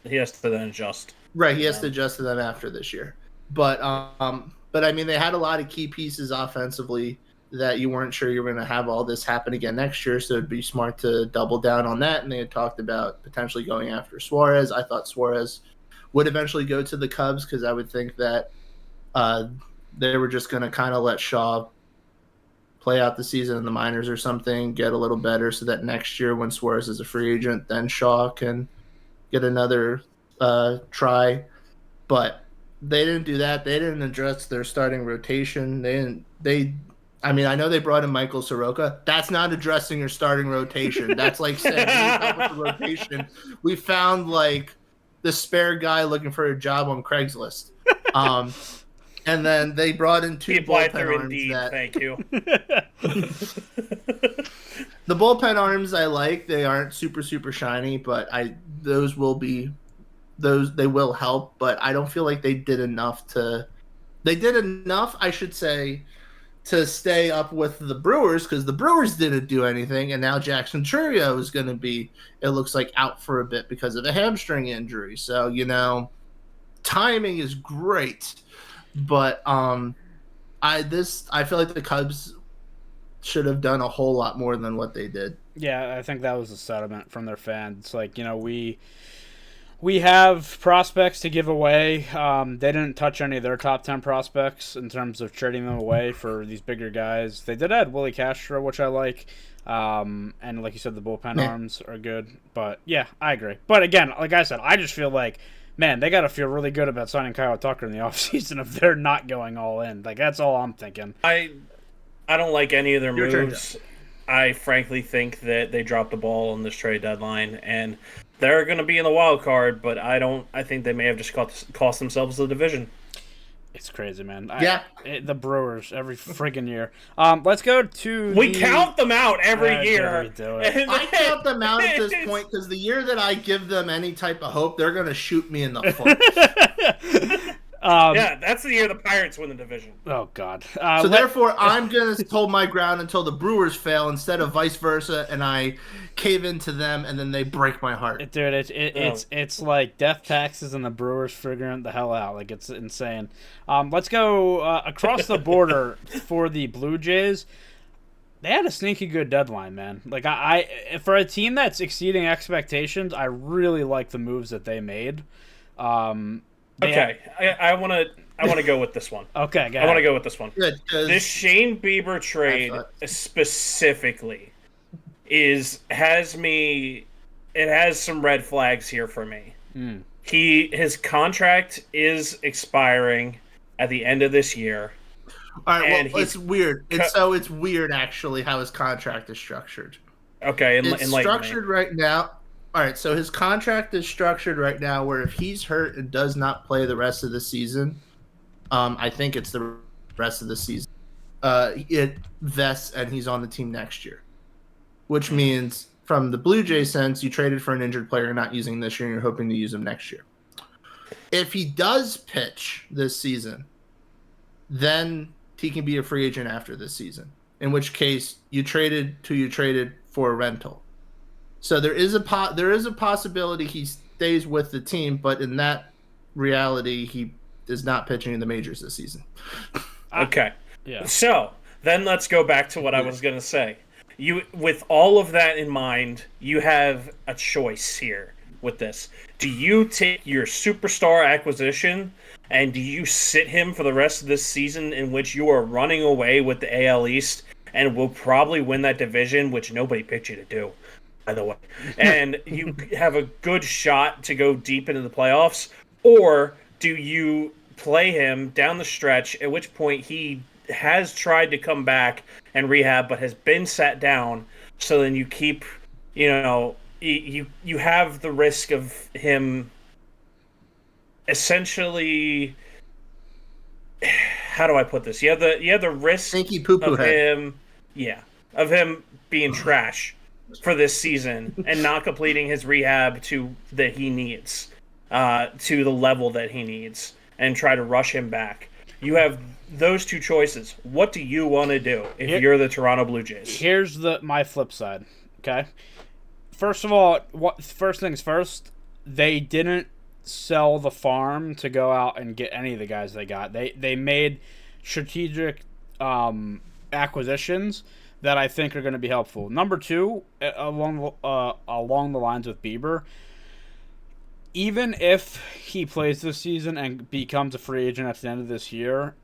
He has to then adjust. Right, he has to adjust to them after this year. But I mean, they had a lot of key pieces offensively that you weren't sure you were going to have all this happen again next year, so it'd be smart to double down on that. And they had talked about potentially going after Suarez. I thought Suarez would eventually go to the Cubs because I would think that they were just going to kind of let Shaw play out the season in the minors or something, get a little better, so that next year when Suarez is a free agent, then Shaw can get another try. But they didn't do that. They didn't address their starting rotation. I mean, I know they brought in Michael Soroka. That's not addressing your starting rotation. That's like saying, with the rotation, we found like the spare guy looking for a job on Craigslist. And then they brought in two bullpen arms. Indeed, thank you. The bullpen arms I like. They aren't super shiny, but they will help. But I don't feel like they did enough. I should say, to stay up with the Brewers, because the Brewers didn't do anything, and now Jackson Chourio is going to be, it looks like, out for a bit because of a hamstring injury. So, timing is great, but I feel like the Cubs should have done a whole lot more than what they did. Yeah, I think that was the sentiment from their fans. Like, we have prospects to give away. They didn't touch any of their top 10 prospects in terms of trading them away for these bigger guys. They did add Willie Castro, which I like. And like you said, the bullpen arms are good. But, yeah, I agree. But, again, like I said, I just feel like, man, they got to feel really good about signing Kyle Tucker in the offseason if they're not going all in. Like, that's all I'm thinking. I don't like any of their moves. I frankly think that they dropped the ball on this trade deadline, and they're going to be in the wild card, but I think they may have just cost themselves the division. It's crazy, man. The Brewers every friggin' year. Let's go to We count them out every year. I count them out at this point because the year that I give them any type of hope, they're going to shoot me in the foot. Yeah, that's the year the Pirates win the division. Oh, God. So therefore, I'm going to hold my ground until the Brewers fail instead of vice versa, and I cave into them, and then they break my heart. Dude, it's like death taxes and the Brewers figuring the hell out. Like, it's insane. Let's go across the border for the Blue Jays. They had a sneaky good deadline, man. Like, I for a team that's exceeding expectations, I really like the moves that they made. Okay, I want to go with this one. Okay, go ahead. I want to go with this one. Good, this Shane Bieber trade specifically has some red flags here for me. His contract is expiring at the end of this year. All right, well, it's weird. It's weird actually how his contract is structured. Okay, it's structured right now. All right, so his contract is structured right now where if he's hurt and does not play the rest of the season, I think it's the rest of the season, it vests and he's on the team next year. Which means, from the Blue Jay sense, you traded for an injured player you're not using this year and you're hoping to use him next year. If he does pitch this season, then he can be a free agent after this season, in which case you traded for a rental. So there is a possibility he stays with the team, but in that reality, he is not pitching in the majors this season. Okay. Yeah. So then let's go back to what I was going to say. With all of that in mind, you have a choice here with this. Do you take your superstar acquisition and do you sit him for the rest of this season, in which you are running away with the AL East and will probably win that division, which nobody picked you to do, by the way, and you have a good shot to go deep into the playoffs? Or do you play him down the stretch, at which point he has tried to come back and rehab but has been sat down, so then you keep, you have the risk of him essentially, how do I put this? You have the risk of him, of him being trash for this season and not completing his rehab that he needs, to the level that he needs, and try to rush him back. You have those two choices. What do you want to do if you're the Toronto Blue Jays? Here's my flip side. Okay. First of all, first things first, they didn't sell the farm to go out and get any of the guys they got. They made strategic acquisitions that I think are going to be helpful. Number two, along the lines with Bieber, even if he plays this season and becomes a free agent at the end of this year,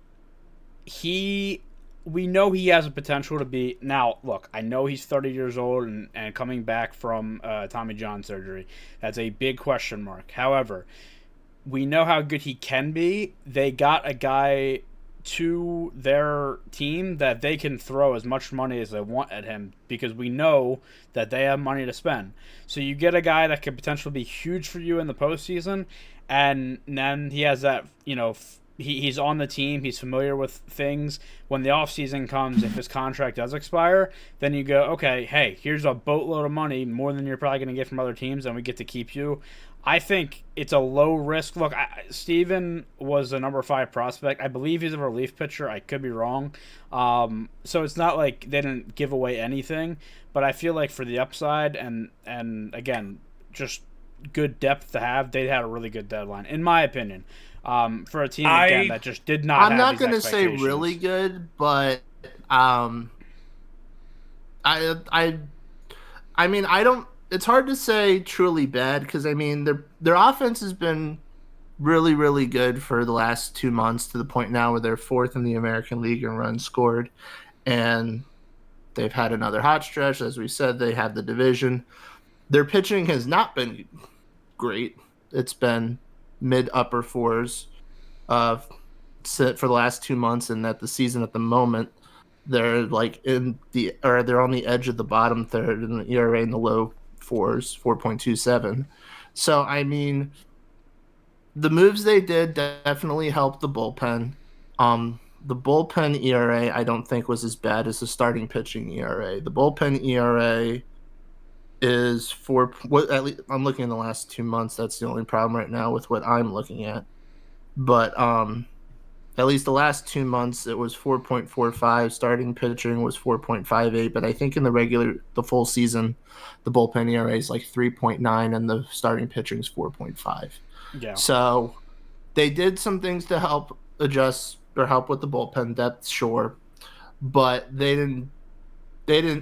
we know he has a potential to be. Now, look, I know he's 30 years old and coming back from Tommy John surgery. That's a big question mark. However, we know how good he can be. They got a guy to their team that they can throw as much money as they want at him because we know that they have money to spend. So you get a guy that could potentially be huge for you in the postseason, and then he has that, he's on the team. He's familiar with things. When the offseason comes, if his contract does expire, then you go, okay, hey, here's a boatload of money, more than you're probably going to get from other teams, and we get to keep you. I think it's a low risk. Look, Steven was a number 5 prospect. I believe he's a relief pitcher. I could be wrong. So it's not like they didn't give away anything, but I feel like for the upside and again, just good depth to have, they had a really good deadline, in my opinion. For a team again that just did not. I'm not going to say really good, but I mean, I don't. It's hard to say truly bad because I mean their offense has been really, really good for the last 2 months to the point now where they're 4th in the American League in runs scored, and they've had another hot stretch. As we said, they have the division. Their pitching has not been great. It's been mid-upper 4s for the last 2 months, and at the season at the moment, they're they're on the edge of the bottom third, and the ERA in the low 4s, 4.27. So I mean, the moves they did definitely helped the bullpen. The bullpen ERA I don't think was as bad as the starting pitching ERA. The bullpen ERA is at least I'm looking in the last 2 months. That's the only problem right now with what I'm looking at. But at least the last 2 months it was 4.45. Starting pitching was 4.58. But I think in the full season, the bullpen ERA is like 3.9 and the starting pitching is 4.5. Yeah. So they did some things to help adjust or help with the bullpen depth, sure, but they didn't.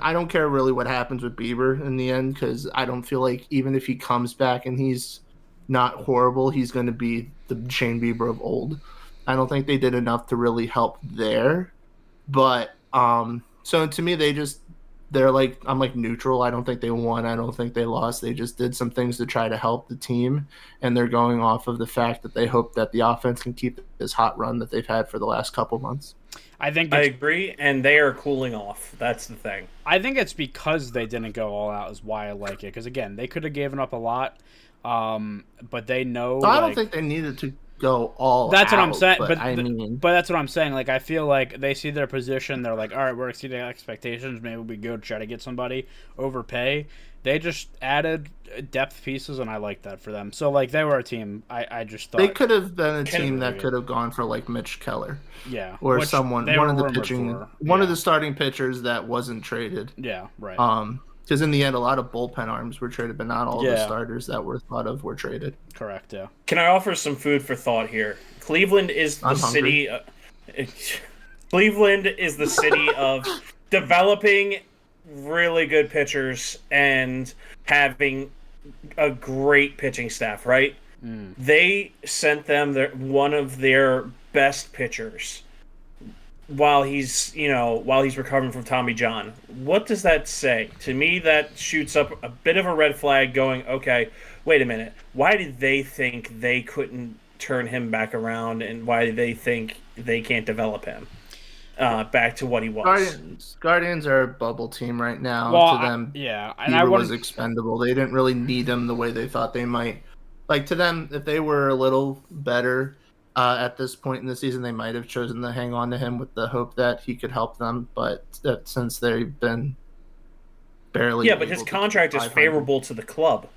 I don't care really what happens with Bieber in the end because I don't feel like even if he comes back and he's not horrible, he's going to be the Shane Bieber of old. I don't think they did enough to really help there. But so to me, I'm like neutral. I don't think they won. I don't think they lost. They just did some things to try to help the team, and they're going off of the fact that they hope that the offense can keep this hot run that they've had for the last couple months. I agree, and they are cooling off. That's the thing. I think it's because they didn't go all out is why I like it. Because again, they could have given up a lot, but they know. So I don't think they needed to go all. That's out, what I'm saying. But that's what I'm saying. Like I feel like they see their position. They're like, all right, we're exceeding expectations. Maybe we go try to get somebody overpay. They just added depth pieces, and I like that for them. So like they were a team. I just thought they could have been a team that could have gone for like Mitch Keller. Yeah, or one of the pitching, one of the starting pitchers that wasn't traded. Yeah, right. Because in the end, a lot of bullpen arms were traded, but not all the starters that were thought of were traded. Correct. Yeah. Can I offer some food for thought here? Cleveland is the city. Cleveland is the city of developing really good pitchers and having a great pitching staff. Right? They sent them one of their best pitchers while he's recovering from Tommy John. What does that say? To me, that shoots up a bit of a red flag going, okay, wait a minute. Why did they think they couldn't turn him back around, and why do they think they can't develop him back to what he was? Guardians are a bubble team right now. Well, to them, and Bieber was expendable. They didn't really need him the way they thought they might. Like, to them, if they were a little better at this point in the season, they might have chosen to hang on to him with the hope that he could help them. But since they've been barely... Yeah, but his contract is favorable to the club,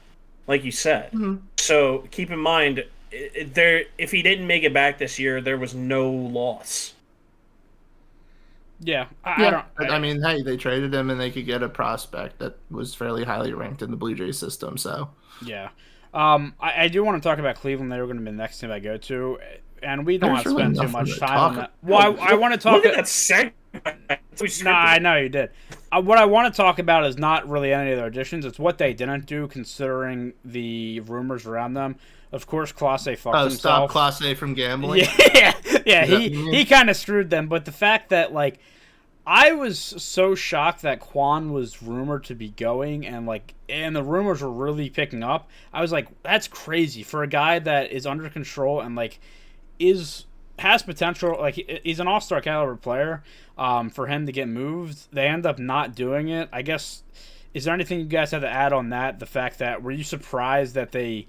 like you said. Mm-hmm. So keep in mind, if he didn't make it back this year, there was no loss. Yeah, I mean, hey, they traded him and they could get a prospect that was fairly highly ranked in the Blue Jays system. So yeah, I do want to talk about Cleveland. They were going to be the next team I go to, and we don't There's have to really spend too nothing much to time talk on that. Well, I want to talk. Look at that segment. No, I know you did. What I want to talk about is not really any of their additions. It's what they didn't do, considering the rumors around them. Of course, Clase fucked himself. Stop Clase from gambling. Yeah. He kind of screwed them. But the fact that I was so shocked that Quan was rumored to be going, and the rumors were really picking up. I was like, that's crazy for a guy that is under control and has potential. He's an all-star caliber player. For him to get moved, they end up not doing it. I guess, is there anything you guys have to add on that? The fact that, were you surprised that they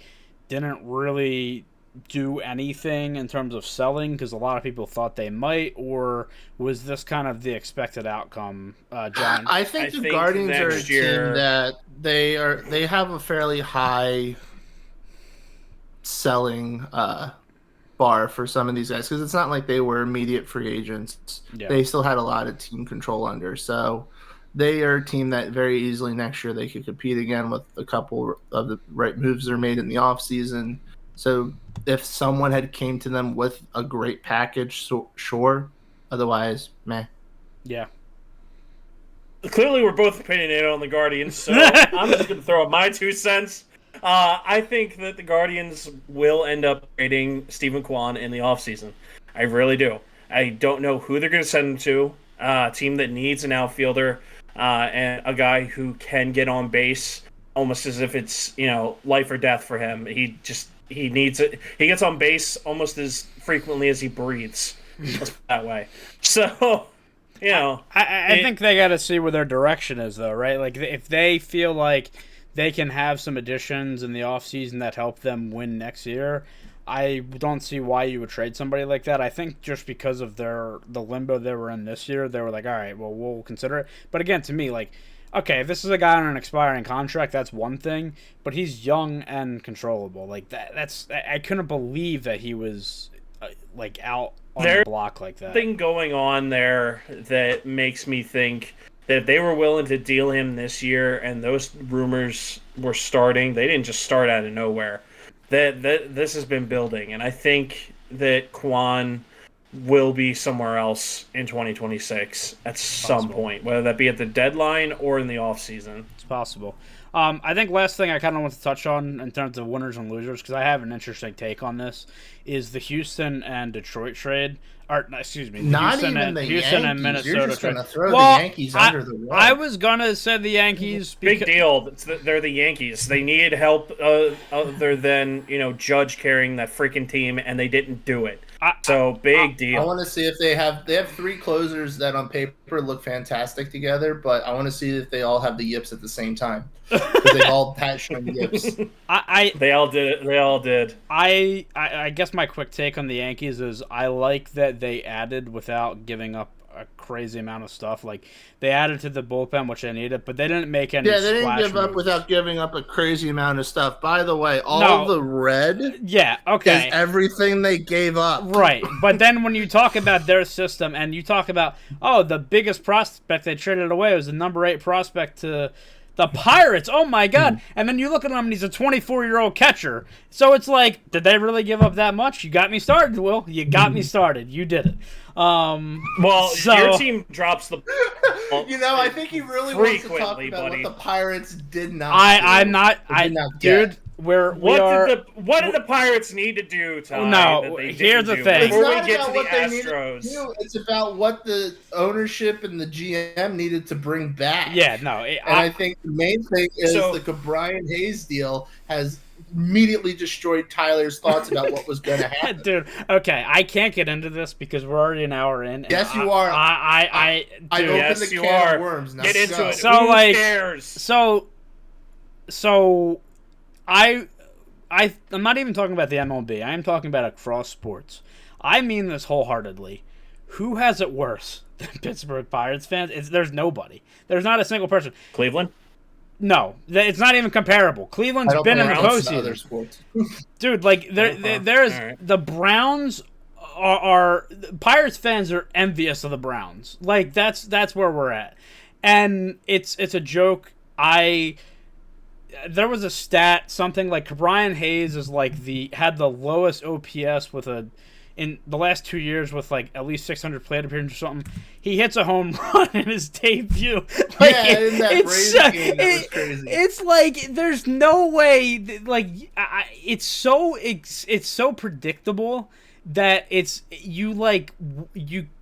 didn't really do anything in terms of selling, because a lot of people thought they might, or was this kind of the expected outcome, John? I think the Guardians are a team that they have a fairly high selling bar for some of these guys, because it's not like they were immediate free agents. Yeah. They still had a lot of team control under, so they are a team that very easily next year they could compete again with a couple of the right moves they're made in the offseason. So if someone had came to them with a great package, sure. Otherwise, meh. Yeah. Clearly, we're both opinionated on the Guardians, so I'm just going to throw up my 2 cents. I think that the Guardians will end up trading Stephen Kwan in the offseason. I really do. I don't know who they're going to send him to. A team that needs an outfielder and a guy who can get on base almost as if it's, life or death for him. He needs it. He gets on base almost as frequently as he breathes. Let's put it that way. So, I think they got to see where their direction is, though, right? If they feel like they can have some additions in the offseason that help them win next year, I don't see why you would trade somebody like that. I think just because of the limbo they were in this year, they were like, all right, well, we'll consider it. But again, to me, okay, if this is a guy on an expiring contract, that's one thing, but he's young and controllable. That's I couldn't believe that he was out on the block like that. There's something going on there that makes me think that if they were willing to deal him this year and those rumors were starting, they didn't just start out of nowhere. That this has been building, and I think that Kwan will be somewhere else in 2026 at some point, whether that be at the deadline or in the offseason. It's possible. I think last thing I kind of want to touch on in terms of winners and losers, because I have an interesting take on this, is the Houston and Detroit trade. Or, excuse me, Houston and Minnesota. You're just trade. Gonna throw the Yankees under the rug. I was gonna say the Yankees. Big deal. They're the Yankees. They needed help other than Judge carrying that freaking team, and they didn't do it. Big deal. I want to see if they have 3 closers that on paper look fantastic together, but I want to see if they all have the yips at the same time, because they all had shown yips. They all did it. They all did. I guess my quick take on the Yankees is I like that they added without giving up a crazy amount of stuff. They added to the bullpen, which they needed, but they didn't make any. Yeah, they didn't give up without giving up a crazy amount of stuff. By the way, all the red. Yeah, okay. Is everything they gave up. Right, but then when you talk about their system and you talk about the biggest prospect they traded away was the number 8 prospect to the Pirates. Oh my God! And then you look at him and he's a 24-year-old catcher. So it's like, did they really give up that much? You got me started, Will. You got me started. You did it. Your team drops the. I think he really wants to talk about what the Pirates did not. I'm not. Dude. What did the Pirates need to do, Ty? No, here's the thing. Before we get to the Astros, it's about what the ownership and the GM needed to bring back. Yeah, no. I think the main thing is the Brian Hayes deal has immediately destroyed Tyler's thoughts about what was going to happen. Dude, okay, I can't get into this because we're already an hour in. Yes, you are. I opened the can of worms. Now get into it. So, who cares? So, I'm not even talking about the MLB. I am talking about across sports. I mean this wholeheartedly. Who has it worse than Pittsburgh Pirates fans? There's nobody. There's not a single person. Cleveland? No, it's not even comparable. Cleveland's been in the postseason. Sports. Dude, like there's right. The Browns are Pirates fans are envious of the Browns. Like that's where we're at, and it's a joke. There was a stat, something like Brian Hayes is like had the lowest OPS in the last 2 years with like at least 600 plate appearances or something. He hits a home run in his debut. Like, in that Braves game, that was crazy. It's like there's no way. Like it's so predictable that you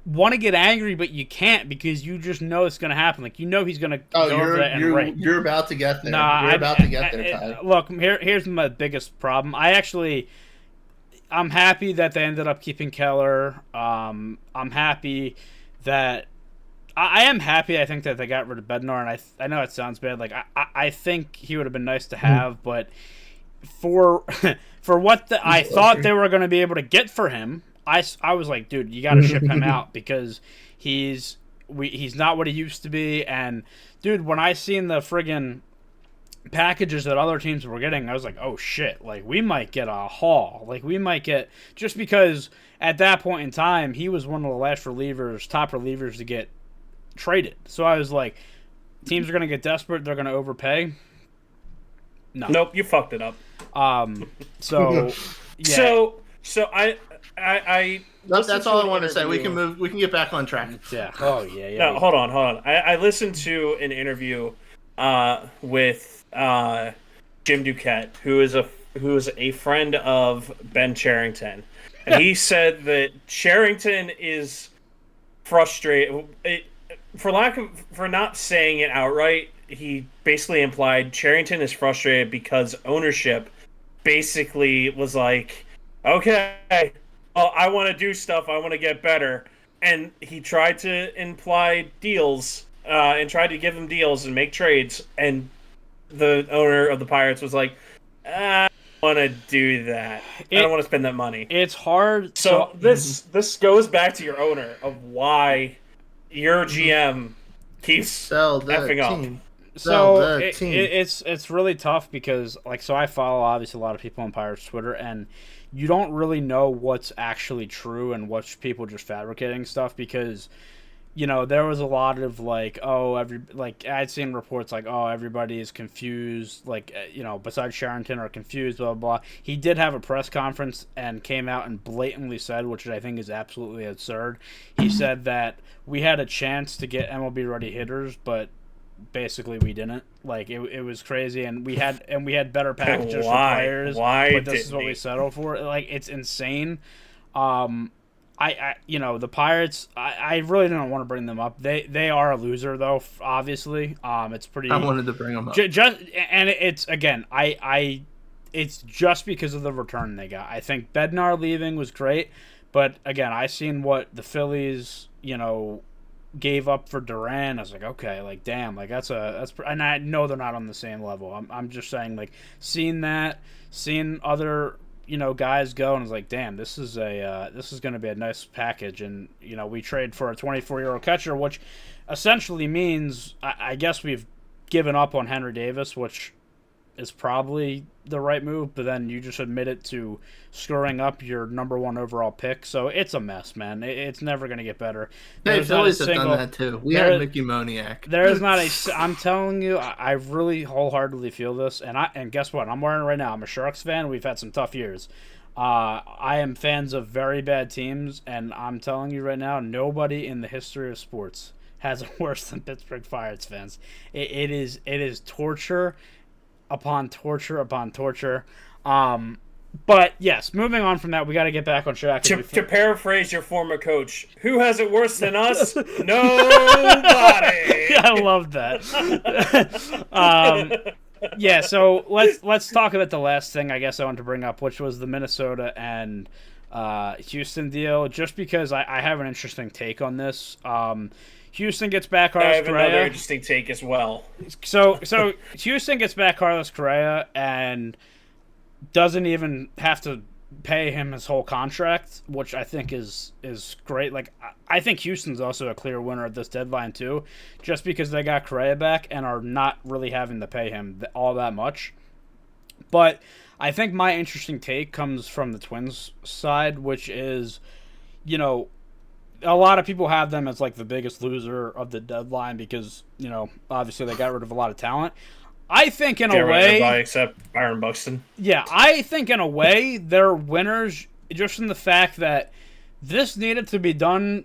want to get angry, but you can't because you just know it's going to happen. Like he's going to go over that and rake. You're about to get there. Nah, you're about to get there, Ty. Look, here's my biggest problem. I'm happy that they ended up keeping Keller. I'm happy that I am happy. I think that they got rid of Bednar, and I know it sounds bad. Like I think he would have been nice to have, but for what I thought they were going to be able to get for him, I was like, dude, you got to ship him out because he's not what he used to be. And dude, when I seen the friggin' packages that other teams were getting, I was like, oh shit, like we might get a haul. Like we might get, just because at that point in time he was one of the last top relievers to get traded. So I was like, teams are going to get desperate, they're going to overpay. No. Nope, you fucked it up. So yeah. So I that's all I want to say. We can get back on track. Yeah. Oh yeah. No, hold on. I listened to an interview with Jim Duquette, who is a friend of Ben Cherington, and he said that Cherington is frustrated. For not saying it outright, he basically implied Cherington is frustrated because ownership basically was like, okay, well, I want to do stuff, I want to get better, and he tried to imply deals and tried to give them deals and make trades, and the owner of the Pirates was like, I don't want to do that. I don't want to spend that money. It's hard. So this goes back to your owner of why your GM keeps effing up. So it's really tough because I follow obviously a lot of people on Pirates Twitter, and you don't really know what's actually true and what's people just fabricating stuff because there was a lot of I'd seen reports like, oh, everybody is confused, besides Sherrington are confused, blah, blah, blah. He did have a press conference and came out and blatantly said, which I think is absolutely absurd. He said that we had a chance to get MLB ready hitters, but basically we didn't. It was crazy, and we had better packages for players. But this is what we settled for. It's insane. The Pirates, I really don't want to bring them up. They are a loser though, obviously. It's pretty. I wanted to bring them up. It's just because of the return they got. I think Bednar leaving was great, but again, I seen what the Phillies, gave up for Duran. I was like, okay, damn, that's and I know they're not on the same level. I'm just saying, seeing other guys go, and I was like, damn, this is going to be a nice package. And we trade for a 24-year-old catcher, which essentially means I guess we've given up on Henry Davis, which is probably the right move, but then you just admit it to screwing up your number 1 overall pick. So it's a mess, man. It's never going to get better. Hey, Phillies have done that too. We had Mickey Moniak. There is not I'm telling you, I really wholeheartedly feel this, and guess what? I'm wearing it right now. I'm a Sharks fan. We've had some tough years. I am fans of very bad teams, and I'm telling you right now, nobody in the history of sports has it worse than Pittsburgh Pirates fans. It is torture upon torture upon torture. But yes, moving on from that, we got to get back on track. To paraphrase your former coach, who has it worse than us? Nobody. I love that. Yeah, so let's talk about the last thing I guess I wanted to bring up, which was the Minnesota and Houston deal. Just because I have an interesting take on this. Houston gets back Carlos Correa. I have another interesting take as well. So Houston gets back Carlos Correa and doesn't even have to pay him his whole contract, which I think is great. Like I think Houston's also a clear winner at this deadline too, just because they got Correa back and are not really having to pay him all that much. But I think my interesting take comes from the Twins side, which is, you know, a lot of people have them as like the biggest loser of the deadline because, you know, obviously they got rid of a lot of talent. I think in a way, except Byron Buxton. Yeah, I think in a way they're winners just in the fact that this needed to be done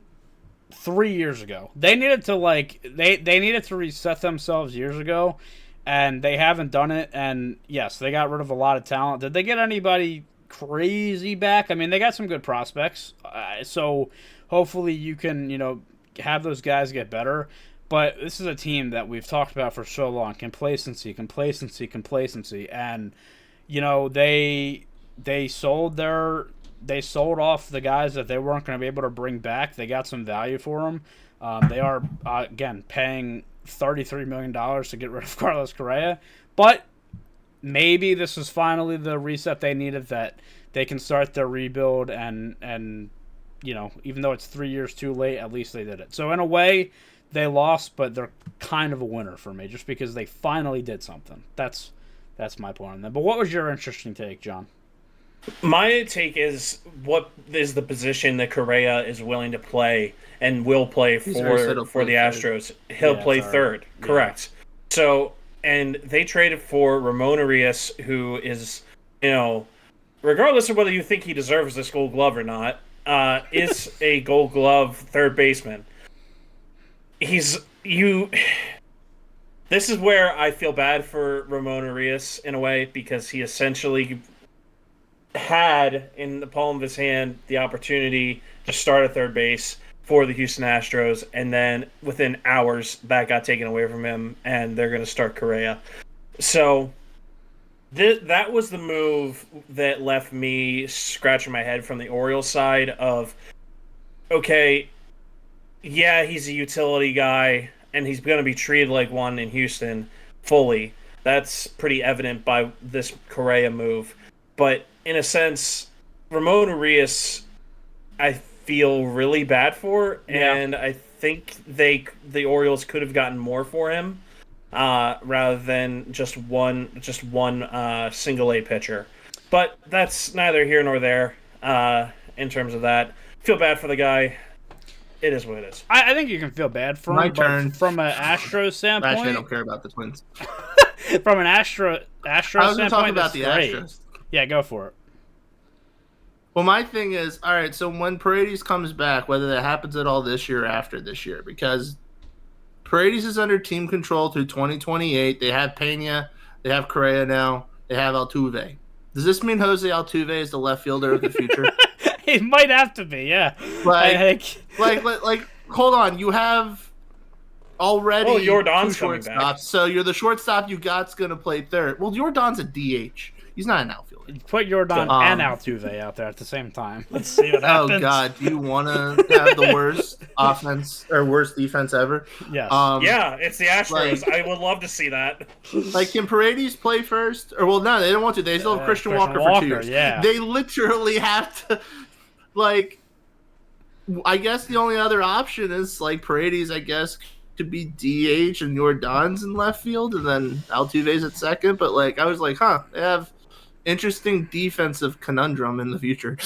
3 years ago. They needed to they needed to reset themselves years ago, and they haven't done it. And yes, they got rid of a lot of talent. Did they get anybody crazy back? I mean, they got some good prospects. So hopefully you can, you know, have those guys get better. But this is a team that we've talked about for so long. Complacency. And, you know, they sold off the guys that they weren't going to be able to bring back. They got some value for them. They are, again, paying $33 million to get rid of Carlos Correa. But maybe this is finally the reset they needed, that they can start their rebuild and you know, even though it's 3 years too late, at least they did it. So in a way, they lost, but they're kind of a winner for me, just because they finally did something. That's my point on that. But what was your interesting take, John? My take is, what is the position that Correa is willing to play and will play for the Astros? He'll play third. Correct. So, and they traded for Ramon Arias, who is, you know, regardless of whether you think he deserves this Gold Glove or not, is a Gold Glove third baseman. This is where I feel bad for Ramon Arias in a way, because he essentially had in the palm of his hand the opportunity to start at third base for the Houston Astros, and then within hours that got taken away from him, and they're going to start Correa. So that was the move that left me scratching my head from the Orioles side of, okay, yeah, he's a utility guy, and he's going to be treated like one in Houston fully. That's pretty evident by this Correa move. But in a sense, Ramon Arias, I feel really bad for, and I think the Orioles could have gotten more for him, rather than just one single A pitcher. But that's neither here nor there in terms of that. Feel bad for the guy. It is what it is. I think you can feel bad for him. My turn. From an Astros standpoint. Actually, I don't care about the Twins. From an Astros standpoint, talk about the great. Astros. Yeah, go for it. Well, my thing is, all right, so when Paredes comes back, whether that happens at all this year or after this year, because Paredes is under team control through 2028. They have Pena. They have Correa now. They have Altuve. Does this mean Jose Altuve is the left fielder of the future? He might have to be, yeah. Like, hold on. You have already Yordan's two coming shortstops, back. so you're the shortstop you got's going to play third. Well, Yordan's a DH. He's not an outfielder. Put Yordan and Altuve out there at the same time. Let's see what happens. Oh, God. Do you want to have the worst offense or worst defense ever? Yes. Yeah, it's the Astros. I would love to see that. Like, can Paredes play first? Or, well, no, they don't want to. They still have Christian Walker for 2 years. Yeah. They literally have to, like, I guess the only other option is, like, Paredes, I guess, to be DH and Yordan's in left field, and then Altuve's at second. But, like, I was like, they have interesting defensive conundrum in the future.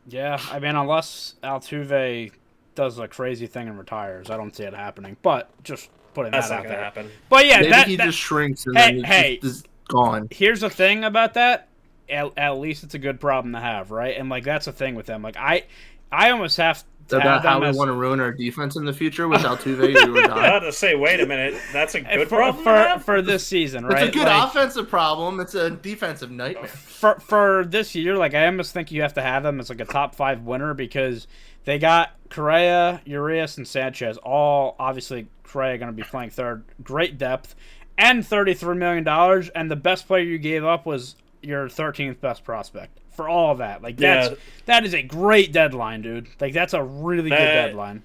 Yeah, I mean, unless Altuve does a crazy thing and retires, I don't see it happening. But just putting That's that not out going to there. happen. But yeah, Maybe he just shrinks and then he's just gone. Here's the thing about that. At least it's a good problem to have, right? And like that's the thing with them. Like I almost have to about have how them we want to ruin our defense in the future with Altuve or Yordan. I had to say, wait a minute, that's a good problem to have? for this season, right? It's a good offensive problem. It's a defensive nightmare. For this year, like I almost think you have to have them as like a top 5 winner because they got Correa, Urias, and Sanchez. All obviously Correa going to be playing third. Great depth and $33 million. And the best player you gave up was your 13th best prospect. For all of that, like that is a great deadline, dude. Like that's a really good deadline.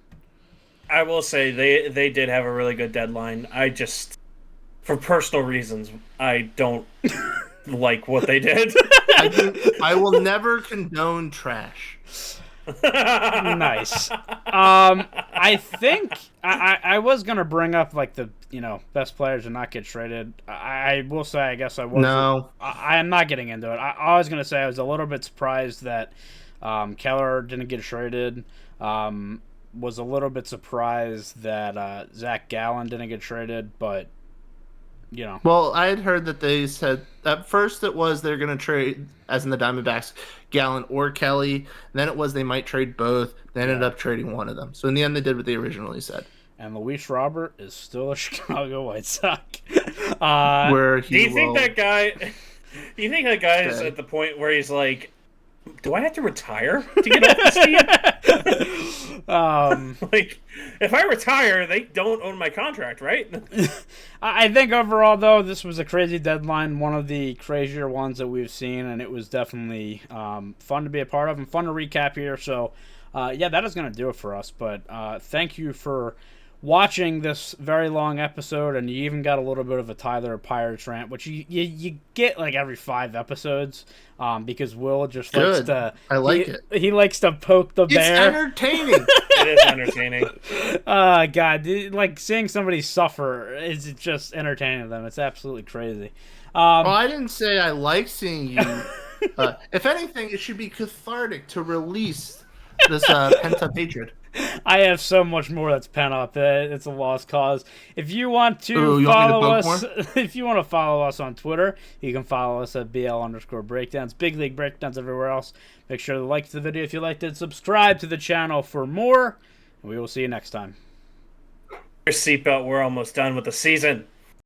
I will say they did have a really good deadline. I just, for personal reasons, I don't like what they did. I I will never condone trash. Nice. I think I was gonna bring up like the best players to not get traded. I will say I guess I was. No. I am not getting into it. I was gonna say I was a little bit surprised that Keller didn't get traded. Was a little bit surprised that Zach Gallen didn't get traded, but Well, I had heard that they said at first it was they're going to trade, as in the Diamondbacks, Gallen or Kelly. Then it was they might trade both. They ended up trading one of them. So in the end, they did what they originally said. And Luis Robert is still a Chicago White Sox. Where do you think that guy? Do you think that guy is at the point where he's like, do I have to retire to get off this team? Like, if I retire, they don't own my contract, right? I think overall, though, this was a crazy deadline, one of the crazier ones that we've seen, and it was definitely fun to be a part of and fun to recap here. So, that is going to do it for us. But thank you for watching this very long episode, and you even got a little bit of a Tyler Pirates rant, which you get like every 5 episodes, because Will just likes to. I like it. He likes to poke the bear. It's entertaining. It is entertaining. God, like seeing somebody suffer is just entertaining to them. It's absolutely crazy. Well, I didn't say I like seeing you. If anything, it should be cathartic to release this pent-up hatred. I have so much more that's pent up. It's a lost cause. If you want to follow us, if you want to follow us on Twitter, you can follow us at BL_breakdowns. Big League Breakdowns everywhere else. Make sure to like the video if you liked it. Subscribe to the channel for more. And we will see you next time. Your seatbelt. We're almost done with the season.